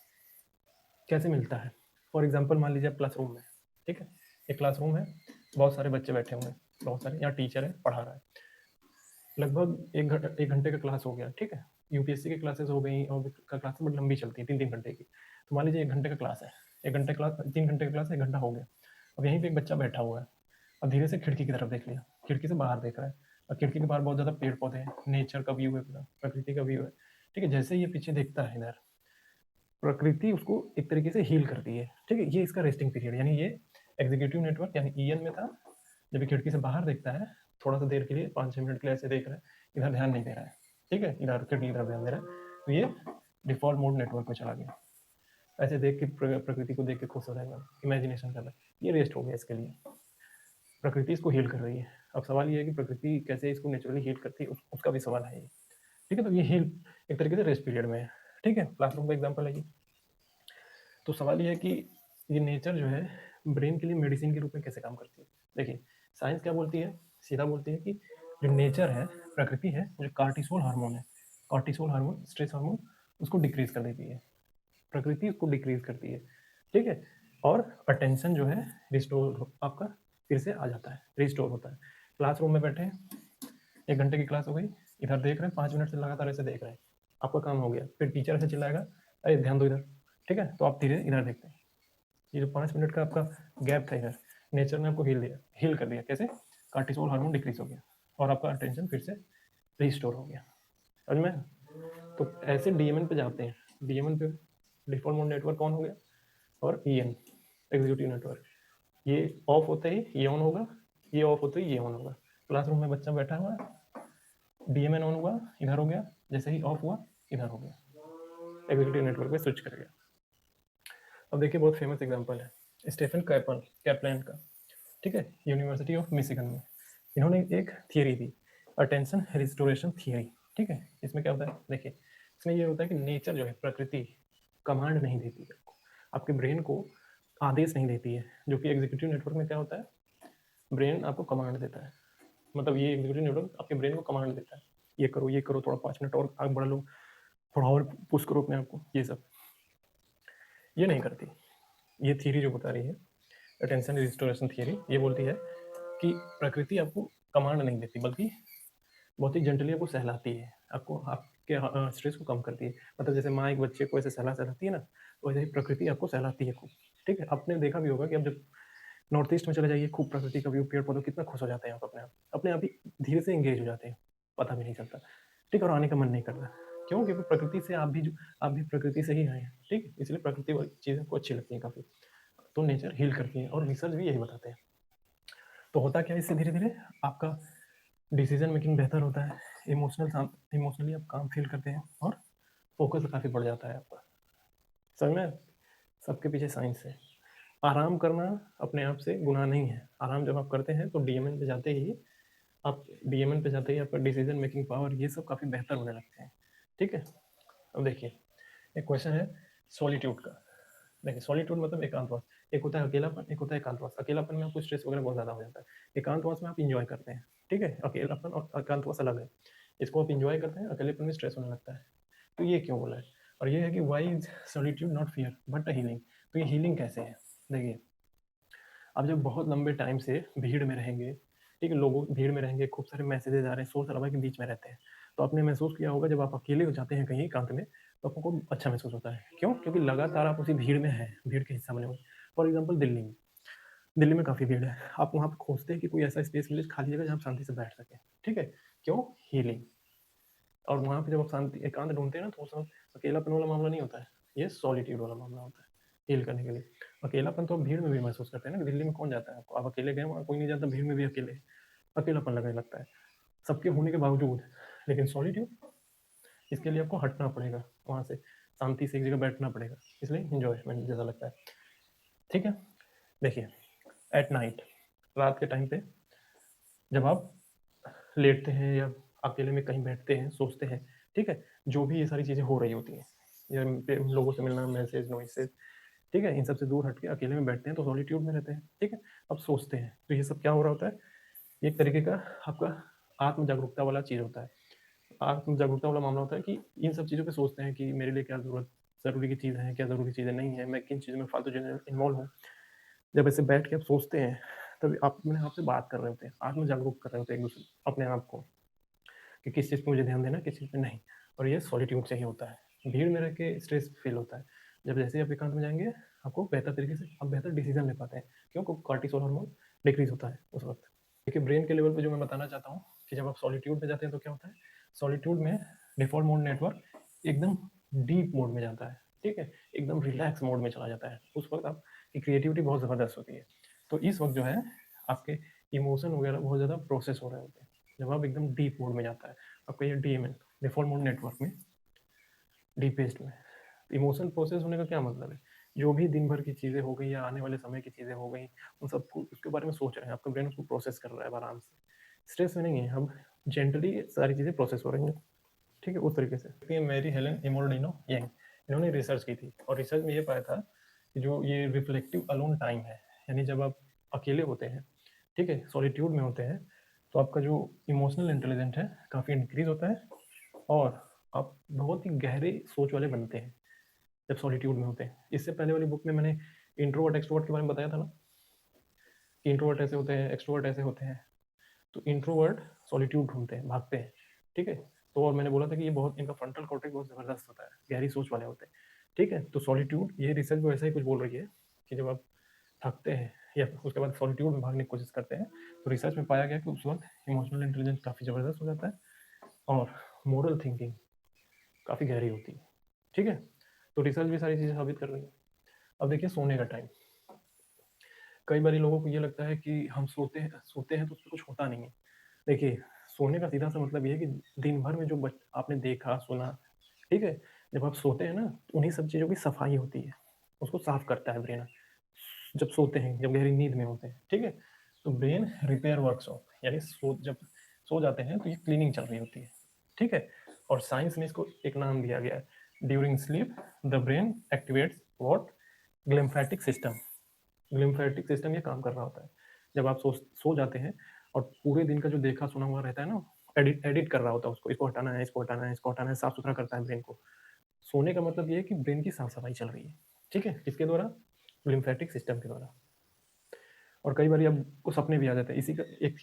कैसे मिलता है? फॉर एग्जांपल मान लीजिए आप क्लासरूम में, ठीक है, एक क्लासरूम है, बहुत सारे बच्चे बैठे हुए हैं, बहुत सारे, यहाँ टीचर है पढ़ा रहा है, लगभग 1 घंटे का क्लास हो गया, ठीक है। यूपीएससी की क्लासेस हो गई, और का क्लास बड़ी लंबी चलती है, 3-3 घंटे की। तो मान लीजिए 1 घंटे का क्लास है, 1 घंटे क्लास 3 घंटे का क्लास 1 घंटा हो गया। अब यहीं पे एक बच्चा बैठा हुआ है, और धीरे से खिड़की की तरफ देख लिया, खिड़की से बाहर देख रहा है, और खिड़की के बाहर बहुत ज़्यादा पेड़-पौधे हैं, नेचर का व्यू है पूरा, प्रकृति का व्यू है, ठीक है। जैसे ही ये पीछे देखता है इधर, प्रकृति उसको एक तरीके से हील करती है, ठीक है। ये इसका रेस्टिंग पीरियड, यानी ये एग्जीक्यूटिव नेटवर्क यानी ईएन में था। जब ये खिड़की से बाहर देखता है, थोड़ा सा देर के लिए 5-6 मिनट के लिए ऐसे देख रहा है, इधर ध्यान नहीं दे रहा है, ठीक है, इधर खिड़की की तरफ ध्यान दे रहा है, तो ये डिफॉल्ट मोड नेटवर्क में चला गया। ऐसे देख के प्रकृति को देख के खुश हो जाएगा, इमेजिनेशन कर रहा है, ये रेस्ट हो गया इसके लिए, प्रकृति इसको हील कर रही है। अब सवाल ये है कि प्रकृति कैसे इसको नेचुरली हील करती है, उसका भी सवाल है ये। ठीक है, तो ये हील एक तरीके से रेस्ट पीरियड में है। ठीक है, क्लासरूम का एग्जाम्पल है ये। तो सवाल ये है कि ये नेचर जो है ब्रेन के लिए मेडिसिन के रूप में कैसे काम करती है। देखिए, साइंस क्या बोलती है, सीधा बोलती है कि जो नेचर है, प्रकृति है, जो कार्टिसोल हार्मोन है, कार्टिसोल हार्मोन, स्ट्रेस हार्मोन, उसको डिक्रीज कर देती है, प्रकृति उसको डिक्रीज करती है। ठीक है, और अटेंशन जो है रिस्टोर आपका फिर से आ जाता है, रिस्टोर होता है। क्लासरूम में बैठे हैं, 1 घंटे की क्लास हो गई, इधर देख रहे हैं, 5 मिनट से लगातार ऐसे देख रहे हैं, आपका काम हो गया। फिर टीचर ऐसे चिल्लाएगा, अरे ध्यान दो इधर। ठीक है, तो आप धीरे इधर देखते हैं, ये जो 5 मिनट का आपका गैप था इधर, नेचर ने आपको हील कर दिया। कैसे? कार्टिसोल हार्मोन डिक्रीज हो गया और आपका अटेंशन फिर से रिस्टोर हो गया। समझ में? तो ऐसे डीएमएन पे जाते हैं, डीएमएन पे डिफॉल्ट मोड नेटवर्क ऑन हो गया, और ईएन एग्जीक्यूटिव नेटवर्क, ये ऑफ होते ही ये ऑन होगा, ये ऑफ होते ही ये ऑन होगा। क्लासरूम में बच्चा बैठा हुआ है, डीएमएन ऑन हुआ, इधर हो गया, जैसे ही ऑफ हुआ इधर हो गया, एग्जीक्यूटिव नेटवर्क पे स्विच कर गया। अब देखिए, बहुत फेमस एग्जांपल है स्टीफन कैपलैन का। ठीक है, यूनिवर्सिटी ऑफ मिशिगन में इन्होंने एक थियरी दी, अटेंशन रिस्टोरेशन थियरी। ठीक है, इसमें क्या होता है, देखिए इसमें ये होता है कि नेचर जो है, प्रकृति कमांड नहीं देती है आपको, आपके ब्रेन को आदेश नहीं देती है, जो कि एग्जीक्यूटिव नेटवर्क में क्या होता है, ब्रेन आपको कमांड देता है। मतलब ये एग्जीक्यूटिव नेटवर्क आपके ब्रेन को कमांड देता है, ये करो, ये करो, थोड़ा 5 मिनट और आगे बढ़ा लो, थोड़ा और पुश करो अपने आपको, ये सब ये नहीं करती। ये थियरी जो बता रही है, अटेंशन रिस्टोरेशन थियरी, ये बोलती है कि प्रकृति आपको कमांड नहीं देती, बल्कि बहुत ही जेंटली आपको सहलाती है, आपको आपके स्ट्रेस को कम करती है। मतलब जैसे माँ एक बच्चे को ऐसे सहलाती है ना, तो वैसे ही प्रकृति आपको सहलाती है खूब। ठीक है, आपने देखा भी होगा कि अब जब नॉर्थ ईस्ट में चले जाइए, खूब प्रकृति का व्यू, पेड़ पौधे, कितना खुश हो जाते हैं आप, अपने आप ही धीरे से एंगेज हो जाते हैं, पता भी नहीं चलता। ठीक है, और आने का मन नहीं करता। क्यों? क्योंकि प्रकृति से आप भी प्रकृति से ही आए हैं। ठीक है, इसलिए प्रकृति वाली चीज़ें आपको अच्छी लगती हैं काफ़ी। तो नेचर हील करती है, और रिसर्च भी यही बताते हैं। तो होता क्या है, इससे धीरे धीरे आपका डिसीजन मेकिंग बेहतर होता है, इमोशनली आप काम फील करते हैं, और फोकस काफ़ी बढ़ जाता है आपका। समझ में? सबके पीछे साइंस है। आराम करना अपने आप से गुनाह नहीं है। आराम जब आप करते हैं तो डीएमएन पे जाते ही आपका डिसीजन मेकिंग पावर, ये सब काफ़ी बेहतर होने लगते हैं। ठीक है, अब देखिए, एक क्वेश्चन है सॉलिट्यूड का। देखिए, सॉलिट्यूड मतलब एकांतवास। एक होता है अकेलापन, एक होता है एकांतवास। अकेलापन में आपको स्ट्रेस वगैरह बहुत ज़्यादा हो जाता है, एकांतवास में आप इंजॉय करते हैं। ठीक है, अकेलापन और एकांतवास अलग है, इसको आप इंजॉय करते हैं, अकेलेपन में स्ट्रेस होने लगता है। तो ये क्यों बोला है? और ये है कि why is solitude not fear but a healing. तो ये हीलिंग कैसे है? देखिए, आप जब बहुत लंबे टाइम से भीड़ में रहेंगे, ठीक है, लोगों भीड़ में रहेंगे, खूब सारे मैसेजेस आ रहे हैं, शोर शराबा के बीच में रहते हैं, तो आपने महसूस किया होगा जब आप अकेले हो जाते हैं कहीं एकांत में, तो आपको अच्छा महसूस होता है। क्यों? क्योंकि लगातार आप उसी भीड़ में हैं, भीड़ के हिस्सा बने हुए। फॉर एग्जाम्पल दिल्ली में काफ़ी भीड़ है, आप वहाँ पे खोजते हैं कि कोई ऐसा स्पेस मिले, खाली जगह जहाँ आप शांति से बैठ सकें। ठीक है, क्यों? हीलिंग। और वहाँ पे जब आप शांति एकांत ढूंढते हैं ना, तो उस वक्त अकेलापन वाला मामला नहीं होता है, ये सॉलिट्यूड वाला मामला होता है हील करने के लिए। अकेलापन तो आप भीड़ में भी महसूस करते हैं ना, दिल्ली में कौन जाता है आपको, आप अकेले गए, वहाँ कोई नहीं जाता, भीड़ में भी अकेले, अकेलापन लगने लगता है सबके होने के बावजूद। लेकिन सॉलिट्यूड, इसके लिए आपको हटना पड़ेगा वहाँ से, शांति से एक जगह बैठना पड़ेगा, इसलिए इंजॉयमेंट जैसा लगता है। ठीक है, देखिए, एट नाइट, रात के टाइम पे जब आप लेटते हैं या अकेले में कहीं बैठते हैं, सोचते हैं, ठीक है, जो भी ये सारी चीज़ें हो रही होती हैं, या लोगों से मिलना, मैसेज, नॉइसेज, ठीक है, इन सब से दूर हट के अकेले में बैठते हैं, तो सॉलिट्यूड में रहते हैं। ठीक है, अब सोचते हैं, तो ये सब क्या हो रहा होता है, एक तरीके का आपका आत्म जागरूकता वाला चीज़ होता है। आत्म जागरूकता वाला मामला होता है कि इन सब चीज़ों पे सोचते हैं कि मेरे लिए क्या ज़रूरी की चीज़ें हैं, क्या ज़रूरी चीज़ें नहीं है, मैं किन चीज़ों में फालतू चीज़ों इन्वॉल्व हूँ। जब ऐसे बैठ के आप सोचते हैं, तब आप अपने आप से बात कर रहे होते हैं, आत्म जागरूक कर रहे होते हैं एक दूसरे अपने आप को, कि किस चीज़ पे मुझे ध्यान देना, किस चीज़ पे नहीं। और ये सॉलिट्यूड से ही होता है, भीड़ में रह के स्ट्रेस फील होता है। जब जैसे ही आप एकांत में जाएंगे, आपको बेहतर तरीके से आप बेहतर डिसीजन ले पाते हैं। क्यों? क्योंकि कार्टिसोल हार्मोन डिक्रीज होता है उस वक्त। देखिए, ब्रेन के लेवल पे जो मैं बताना चाहता हूँ कि जब आप सॉलिट्यूड में जाते हैं तो क्या होता है, सॉलिट्यूड में डिफॉल्ट मोड नेटवर्क एकदम डीप मोड में जाता है। ठीक है, एकदम रिलैक्स मोड में चला जाता है। उस वक्त आपकी क्रिएटिविटी बहुत ज़बरदस्त होती है। तो इस वक्त जो है, आपके इमोशन वगैरह बहुत ज़्यादा प्रोसेस हो रहे होते हैं, जब आप एकदम डीप मोड में जाता है आपका ये डीएमएन, डिफॉल्ट मोड नेटवर्क में, डीपेस्ट में। इमोशन प्रोसेस होने का क्या मतलब है, जो भी दिन भर की चीज़ें हो गई या आने वाले समय की चीज़ें हो गई, उन सबको उसके बारे में सोच रहे हैं, आपका ब्रेन उसको प्रोसेस कर रहा है आराम से, स्ट्रेस में नहीं है, अब जेंटली सारी चीज़ें प्रोसेस हो रही हैं। ठीक है, उस तरीके से। ये मैरी हेलेन इमोर्डिनो यंग, इन्होंने रिसर्च की थी और रिसर्च में ये पाया था कि जो ये रिफ्लेक्टिव अलोन टाइम है, यानी जब आप अकेले होते हैं, ठीक है, सॉलिट्यूड में होते हैं, तो आपका जो इमोशनल इंटेलिजेंट है काफ़ी इंक्रीज होता है और आप बहुत ही गहरे सोच वाले बनते हैं जब सॉलिट्यूड में होते हैं। इससे पहले वाली बुक में मैंने इंट्रोवर्ट एक्सट्रोवर्ट के बारे में बताया था ना, कि इंट्रोवर्ट ऐसे होते हैं, एक्सट्रोवर्ट ऐसे होते हैं। तो इंट्रोवर्ट सॉलिट्यूड ढूंढते हैं, भागते हैं, ठीक है। तो और मैंने बोला था कि ये बहुत, इनका फ्रंटल कॉर्टेक्स बहुत ज़बरदस्त होता है, गहरी सोच वाले होते हैं, ठीक है। तो सॉलिट्यूड, ये रिसर्च भी वैसा ही कुछ बोल रही है कि जब आप थकते हैं या उसके बाद सॉलिट्यूड में भागने की कोशिश करते हैं, तो रिसर्च में पाया गया कि उस वक्त इमोशनल इंटेलिजेंस काफ़ी ज़बरदस्त हो जाता है और मोरल थिंकिंग काफ़ी गहरी होती है, ठीक है। तो रिसर्च भी सारी चीज़ें साबित कर रही है। अब देखिए सोने का टाइम, कई बार लोगों को ये लगता है कि हम सोते हैं तो उसमें कुछ होता नहीं है। देखिए, सोने का सीधा सा मतलब ये है कि दिन भर में जो आपने देखा सुना, ठीक है, जब आप सोते हैं ना तो उन्हीं सब चीज़ों की सफाई होती है, उसको साफ करता है ब्रेन जब सोते हैं, जब गहरी नींद में होते हैं, ठीक है। तो ब्रेन रिपेयर वर्कशॉप, यानी जब सो जाते हैं तो ये क्लीनिंग चल रही होती है, ठीक है। और साइंस में इसको एक नाम दिया गया है, during sleep the brain activates what, glymphatic system. Glymphatic system ये काम कर रहा होता है जब आप सो जाते हैं और पूरे दिन का जो देखा सुना हुआ रहता है ना, एडिट एडिट कर रहा होता है उसको, इसको हटाना है, इसको हटाना है, इसको हटाना है, साफ सुथरा करता है ब्रेन को। सोने का मतलब ये है कि ब्रेन की साफ सफाई चल रही है, ठीक है, किसके द्वारा, लिम्फेटिक सिस्टम के द्वारा। और कई बार आपको सपने भी आ जाते हैं, इसी का एक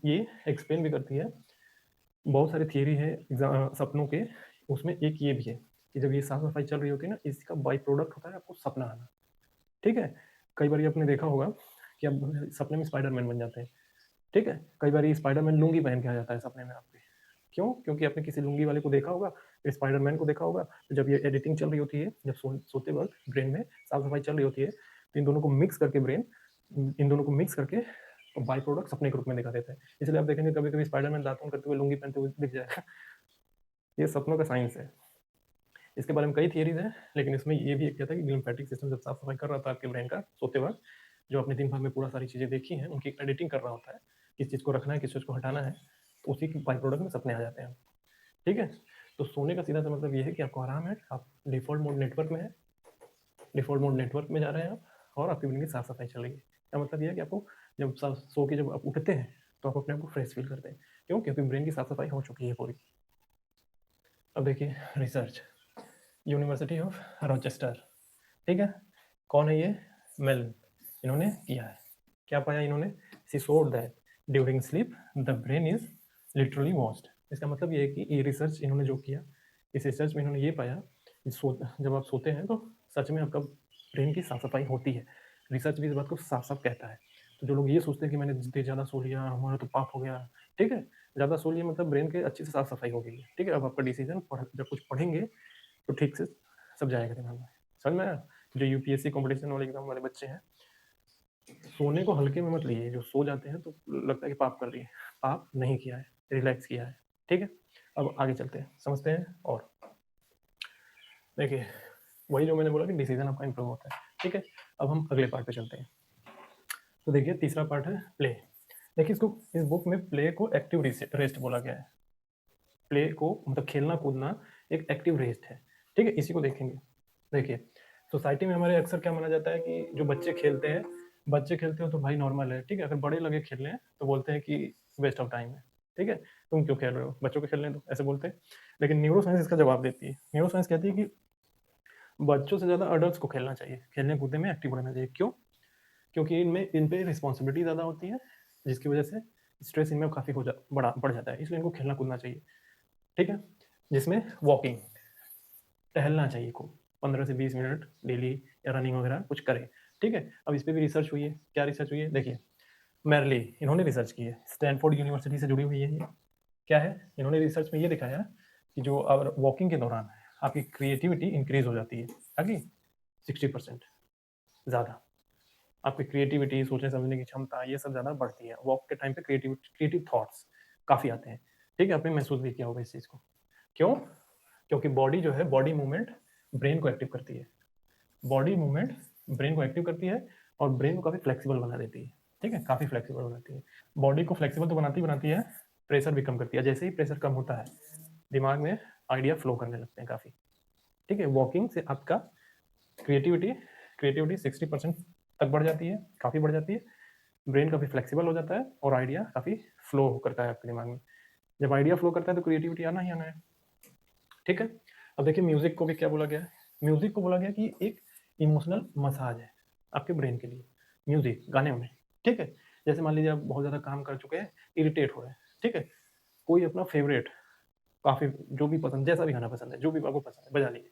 ये एक्सप्लेन भी करती है, बहुत सारी थियरी है सपनों के, उसमें एक ये भी है कि जब ये साफ सफाई चल रही होती है ना, इसका बाई प्रोडक्ट होता है आपको सपना आना, ठीक है। कई बार आपने देखा होगा कि आप सपने में स्पाइडरमैन बन जाते हैं, ठीक है। कई बार स्पाइडरमैन लुंगी पहन के आ जाता है सपने में आपके, क्यों, क्योंकि आपने किसी लुंगी वाले को देखा होगा, स्पाइडरमैन को देखा होगा। तो जब ये एडिटिंग चल रही होती है, जब सोते वक्त ब्रेन में साफ सफाई चल रही होती है, तो इन दोनों को मिक्स करके ब्रेन, इन दोनों को मिक्स करके बाई प्रोडक्ट सपने के रूप में दिखा देता है। इसलिए आप देखेंगे कभी कभी स्पाइडरमैन दातुन करते हुए लुंगी पहनते हुए दिख जाएगा। ये सपनों का साइंस है। इसके बारे में कई थियरीज हैं, लेकिन इसमें ये भी एक कहता है कि लिम्फेटिक सिस्टम जब साफ सफाई कर रहा था आपके ब्रेन का सोते वक्त, जो आपने दिन भर में पूरा सारी चीज़ें देखी हैं उनकी एडिटिंग कर रहा होता है, किस चीज़ को रखना है, किस चीज़ को हटाना है, तो उसी की बाई प्रोडक्ट में सपने आ जाते हैं, ठीक है। तो सोने का सीधा सा मतलब ये है कि आपको आराम है, आप डिफॉल्ट मोड नेटवर्क में है, डिफॉल्ट मोड नेटवर्क में जा रहे हैं आप, और आपकी ब्रेन की साफ सफाई चल रही है। क्या मतलब ये है कि आपको जब सो के जब आप उठते हैं तो आप अपने आप को फ्रेश फील करते हैं, क्यों, क्योंकि ब्रेन की साफ सफाई हो चुकी है पूरी। अब देखिए रिसर्च, यूनिवर्सिटी ऑफ रॉचेस्टर, ठीक है, कौन है ये, मेलन, इन्होंने किया है। क्या पाया इन्होंने, she showed that during sleep the brain is literally washed. इसका मतलब ये है कि ये रिसर्च इन्होंने जो किया, इस रिसर्च में इन्होंने ये पाया कि जब आप सोते हैं तो सच में आपका ब्रेन की साफ सफाई होती है। रिसर्च भी इस बात को साफ साफ कहता है। तो जो लोग ये सोचते हैं कि मैंने जितने ज़्यादा सो लिया हमारा तो पाप हो गया, ठीक है, ज़्यादा सो लिया मतलब ब्रेन के अच्छे से साफ सफाई हो गई है, ठीक है। अब आपका डिसीजन जब कुछ पढ़ेंगे तो ठीक से सब जाएगा दिमाग में, समझ में आया। जो यूपीएससी कंपटीशन वाले एग्जाम वाले बच्चे हैं, सोने को हल्के में मत लीजिए, जो सो जाते हैं तो लगता है कि पाप कर लिए, पाप नहीं किया है, रिलैक्स किया है, ठीक है। अब आगे चलते हैं, समझते हैं। और देखिए वही जो मैंने बोला कि डिसीजन आपका इंप्रूव होता है, ठीक है। अब हम अगले पार्ट पे चलते हैं। तो देखिए तीसरा पार्ट है प्ले। देखिए इसको, इस बुक में प्ले को एक्टिव रेस्ट बोला गया है। प्ले को मतलब खेलना कूदना एक एक्टिव रेस्ट है, ठीक है, इसी को देखेंगे। देखिए सोसाइटी में हमारे अक्सर क्या माना जाता है कि जो बच्चे खेलते हैं, बच्चे खेलते हो तो भाई नॉर्मल है, ठीक है। अगर बड़े लगे खेलने तो बोलते हैं कि वेस्ट ऑफ टाइम है, ठीक है, तुम क्यों खेल रहे हो, बच्चों को खेलने दो, ऐसे बोलते हैं। लेकिन न्यूरो साइंस इसका जवाब देती है। न्यूरो साइंस कहती है कि बच्चों से ज़्यादा अडल्ट को खेलना चाहिए, खेलने कूदने में एक्टिव रहना चाहिए। क्यों, क्योंकि इन पे रिस्पॉन्सिबिलिटी ज़्यादा होती है, जिसकी वजह से स्ट्रेस इनमें काफ़ी बढ़ जाता है, इसलिए इनको खेलना कूदना चाहिए, ठीक है। जिसमें वॉकिंग, टहलना चाहिए को 15 से 20 मिनट डेली, या रनिंग वगैरह कुछ करें, ठीक है। अब इस पर भी रिसर्च हुई है। क्या रिसर्च हुई है, देखिए मैरली, इन्होंने रिसर्च की है, स्टैनफोर्ड यूनिवर्सिटी से जुड़ी हुई है ये। क्या है, इन्होंने रिसर्च में ये दिखाया कि जो अगर वॉकिंग के दौरान आपकी क्रिएटिविटी इंक्रीज हो जाती है, ताकि 60% ज़्यादा आपकी क्रिएटिविटी, सोचने समझने की क्षमता, ये सब ज़्यादा बढ़ती है वॉक के टाइम पे। क्रिएटिव थॉट्स काफ़ी आते हैं, ठीक है। आपने महसूस भी किया होगा इस चीज़ को। क्यों, क्योंकि बॉडी जो है, बॉडी मूवमेंट ब्रेन को एक्टिव करती है, बॉडी मूवमेंट ब्रेन को एक्टिव करती है और ब्रेन को काफ़ी फ्लेक्सिबल बना देती है, ठीक है, काफ़ी फ्लेक्सिबल बनाती है। बॉडी को फ्लेक्सिबल तो बनाती है, प्रेशर भी कम करती है। जैसे ही प्रेशर कम होता है दिमाग में आइडिया फ्लो करने लगते हैं काफ़ी, ठीक है। वॉकिंग से आपका क्रिएटिविटी क्रिएटिविटी 60% तक बढ़ जाती है, काफ़ी बढ़ जाती है। ब्रेन काफ़ी फ्लेक्सिबल हो जाता है और आइडिया काफ़ी फ्लो करता है आपके दिमाग में। जब आइडिया फ्लो करता है तो क्रिएटिविटी आना ही आना है, ठीक है। अब देखिए म्यूजिक को भी क्या बोला गया है, म्यूजिक को बोला गया कि एक इमोशनल मसाज है आपके ब्रेन के लिए, म्यूजिक गाने में, ठीक है। जैसे मान लीजिए आप बहुत ज़्यादा काम कर चुके हैं, इरिटेट हो रहे हैं, ठीक है, कोई अपना फेवरेट काफ़ी जो भी पसंद, जैसा भी गाना पसंद है, जो भी आपको पसंद है बजा लीजिए।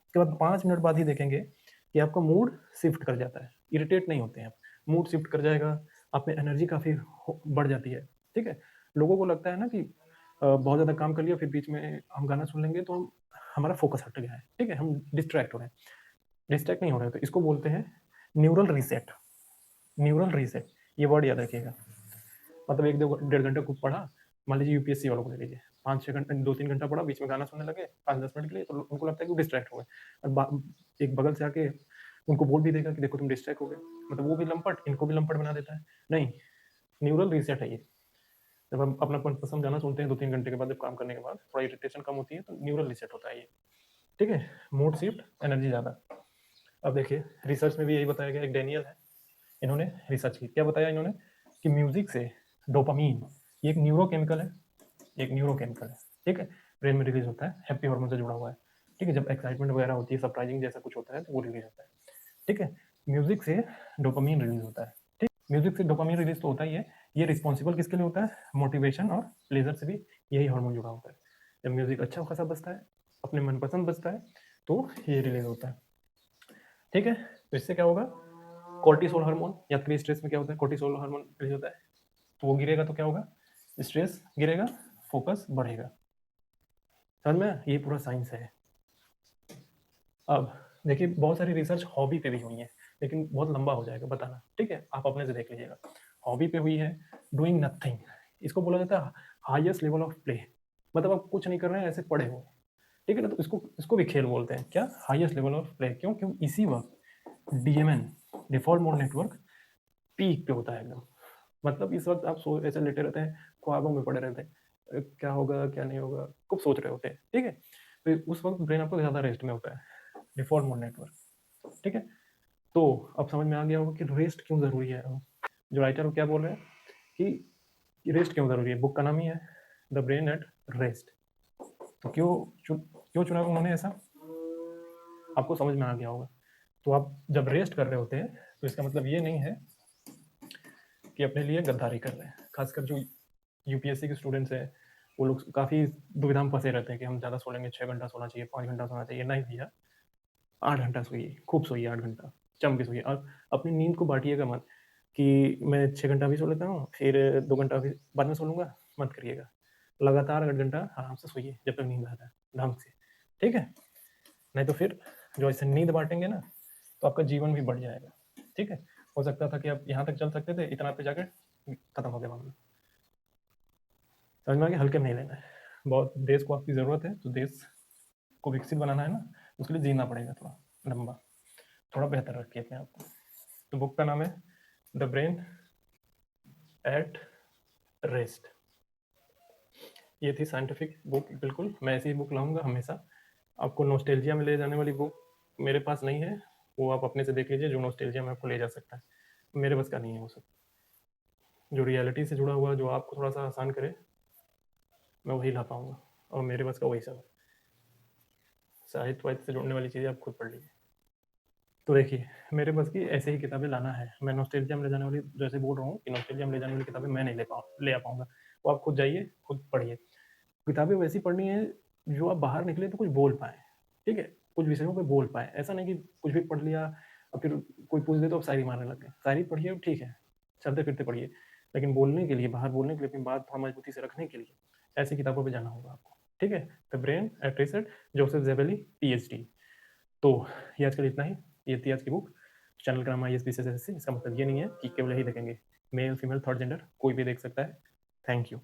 उसके बाद 5 मिनट बाद ही देखेंगे कि आपका मूड शिफ्ट कर जाता है, इरिटेट नहीं होते हैं आप, मूड शिफ्ट कर जाएगा, आप में एनर्जी काफ़ी बढ़ जाती है, ठीक है। लोगों को लगता है ना कि बहुत ज़्यादा काम कर लिया फिर बीच में हम गाना सुन लेंगे तो हमारा फोकस हट गया है, ठीक है, हम डिस्ट्रैक्ट हो रहे हैं। डिस्ट्रैक्ट नहीं हो रहे हैं तो इसको बोलते हैं न्यूरल रीसेट। न्यूरल रीसेट, ये वर्ड याद रखिएगा। मतलब 1-2 1.5 घंटे खूब पढ़ा, मान लीजिए यूपीएससी वालों को ले लीजिए, 5-6 घंटे 2-3 घंटा पढ़ा, बीच में गाना सुनने लगे 5-10 मिनट के लिए, तो उनको लगता है कि वो डिस्ट्रैक्ट हो गए, और एक बगल से आके उनको बोल भी देगा कि देखो तुम डिस्ट्रैक्ट हो गए, मतलब वो भी लंपट, इनको भी लंपट बना देता है। नहीं, न्यूरल रीसेट है ये। जब हम अपना मनपसंद गाना सुनते हैं 2-3 घंटे के बाद, जब काम करने के बाद थोड़ा इरिटेशन कम होती है, तो न्यूरल रीसेट होता है ये, ठीक है। मूड शिफ्ट, एनर्जी ज़्यादा। अब देखिए रिसर्च में भी यही बताया गया, एक डेनियल है, इन्होंने रिसर्च की, क्या बताया इन्होंने कि म्यूजिक से डोपामीन, ये एक न्यूरोकेमिकल है, एक न्यूरोकेमिकल है, ठीक है, ब्रेन में रिलीज होता है, हैप्पी हार्मोन से जुड़ा हुआ है, ठीक है। जब एक्साइटमेंट वगैरह होती है, सरप्राइजिंग जैसा कुछ होता है तो वो रिलीज होता है, ठीक है। म्यूजिक से डोपामीन रिलीज होता है, ठीक। म्यूजिक से डोपामीन रिलीज तो होता ही है, ये रिस्पॉन्सिबल किसके लिए होता है, मोटिवेशन और प्लेजर से भी यही हार्मोन जुड़ा होता है। जब म्यूजिक अच्छा खासा बजता है, अपने मनपसंद बजता है, तो ये रिलीज होता है, ठीक है। तो इससे क्या होगा, कोर्टिसोल हार्मोन, या प्री स्ट्रेस में क्या होता है, कोर्टिसोल हार्मोन रिलीज होता है, तो वो गिरेगा तो क्या होगा, स्ट्रेस गिरेगा, फोकस बढ़ेगा। समझ में, ये पूरा साइंस है। अब देखिए बहुत सारी रिसर्च हॉबी पे भी हुई है, लेकिन बहुत लंबा हो जाएगा बताना, ठीक है, आप अपने से देख लीजिएगा। हॉबी पे हुई है, डूइंग नथिंग, इसको बोला जाता है हाईएस्ट लेवल ऑफ प्ले, मतलब आप कुछ नहीं कर रहे हैं, ऐसे पड़े हो, ठीक है ना, तो इसको इसको भी खेल बोलते हैं, क्या, हाईएस्ट लेवल ऑफ प्ले। क्यों, क्यों, इसी वक्त DMN, default mode network, peak पे होता है एकदम। मतलब इस वक्त आप सो ऐसे लेटे रहते हैं, ख्वाबों में पड़े रहते हैं, क्या होगा क्या नहीं होगा, खूब सोच रहे होते हैं, ठीक है। तो उस वक्त ब्रेन आपको ज़्यादा रेस्ट में होता है, डिफॉल्ट मोड नेटवर्क, ठीक है। तो अब समझ में आ गया होगा कि रेस्ट क्यों ज़रूरी है। जो राइटर वो क्या बोल रहे हैं कि रेस्ट क्यों ज़रूरी है, बुक का नाम ही है द ब्रेन एट रेस्ट। तो क्यों चुना उन्होंने ऐसा, आपको समझ में आ गया होगा। तो आप जब रेस्ट कर रहे होते हैं तो इसका मतलब ये नहीं है कि अपने लिए गद्दारी कर रहे हैं। खासकर जो यूपीएससी के स्टूडेंट्स हैं, वो लोग काफ़ी दुविधा में फंसे रहते हैं कि हम ज़्यादा सो लेंगे, 6 घंटा सोना चाहिए, 5 घंटा सोना चाहिए। नहीं भैया, 8 घंटा सोइए, खूब सोइए, 8 घंटा जम के सोइए। और अपनी नींद को बांटिएगा मत कि मैं 6 घंटा भी सो लेता हूँ, फिर 2 घंटा भी बाद में सो लूँगा, मत करिएगा। लगातार 8 घंटा आराम से सोइए जब तक नींद आता है ढंग से, ठीक है। नहीं तो फिर जो ऐसे नींद बांटेंगे ना, तो आपका जीवन भी बढ़ जाएगा, ठीक है। हो सकता था कि आप यहाँ तक चल सकते थे, इतना पे जाकर खत्म हो गया मामला। समझ में आ गया, हल्के में नहीं लेना है, बहुत देश को आपकी ज़रूरत है, तो देश को विकसित बनाना है ना, उसके लिए जीना पड़ेगा थोड़ा लंबा, थोड़ा बेहतर रखिए अपने आप को। तो बुक का नाम है द ब्रेन एट रेस्ट। ये थी साइंटिफिक बुक, बिल्कुल मैं ऐसी बुक लाऊंगा हमेशा। आपको नोस्टेल्जिया में ले जाने वाली बुक मेरे पास नहीं है, वो आप अपने से देख लीजिए जो नोस्टेल्जिया में आपको ले जा सकता है, मेरे बस का नहीं है वो सब। जो रियलिटी से जुड़ा हुआ, जो आपको थोड़ा सा आसान करे, मैं वही ला पाऊंगा, और मेरे बस का वही सब है। साहित्य वाहित्य से जुड़ने वाली चीज़ें आप खुद पढ़ लीजिए। तो देखिए मेरे बस की ऐसे ही किताबें लाना है, मैं नॉस्टैल्जिया में ले जाने वाली, जैसे बोल रहा हूँ कि नॉस्टैल्जिया में ले जाने वाली किताबें मैं नहीं ले आ पाऊँगा, वो आप खुद जाइए, खुद पढ़िए। किताबें वैसी पढ़नी है जो आप बाहर निकले तो कुछ बोल पाएँ, ठीक है? कुछ विषयों पे बोल पाएँ, ऐसा नहीं कि कुछ भी पढ़ लिया और फिर कोई पूछ दे तो आप शायरी मारने लग गए। शायरी पढ़िए ठीक है, चलते-फिरते पढ़िए, लेकिन बोलने के लिए, बाहर बोलने के लिए, अपनी बात थोड़ा मजबूती से रखने के लिए, ऐसी किताबों पे जाना होगा आपको, ठीक है? The brain at research, Joseph Zebeli, PhD. तो ये आज के लिए इतना ही, ये थी आज की बुक। चैनल का नाम है ISBCSSC, इसका मतलब ये नहीं है कि केवल यही देखेंगे, मेल, फीमेल, थर्ड जेंडर कोई भी देख सकता है। Thank you.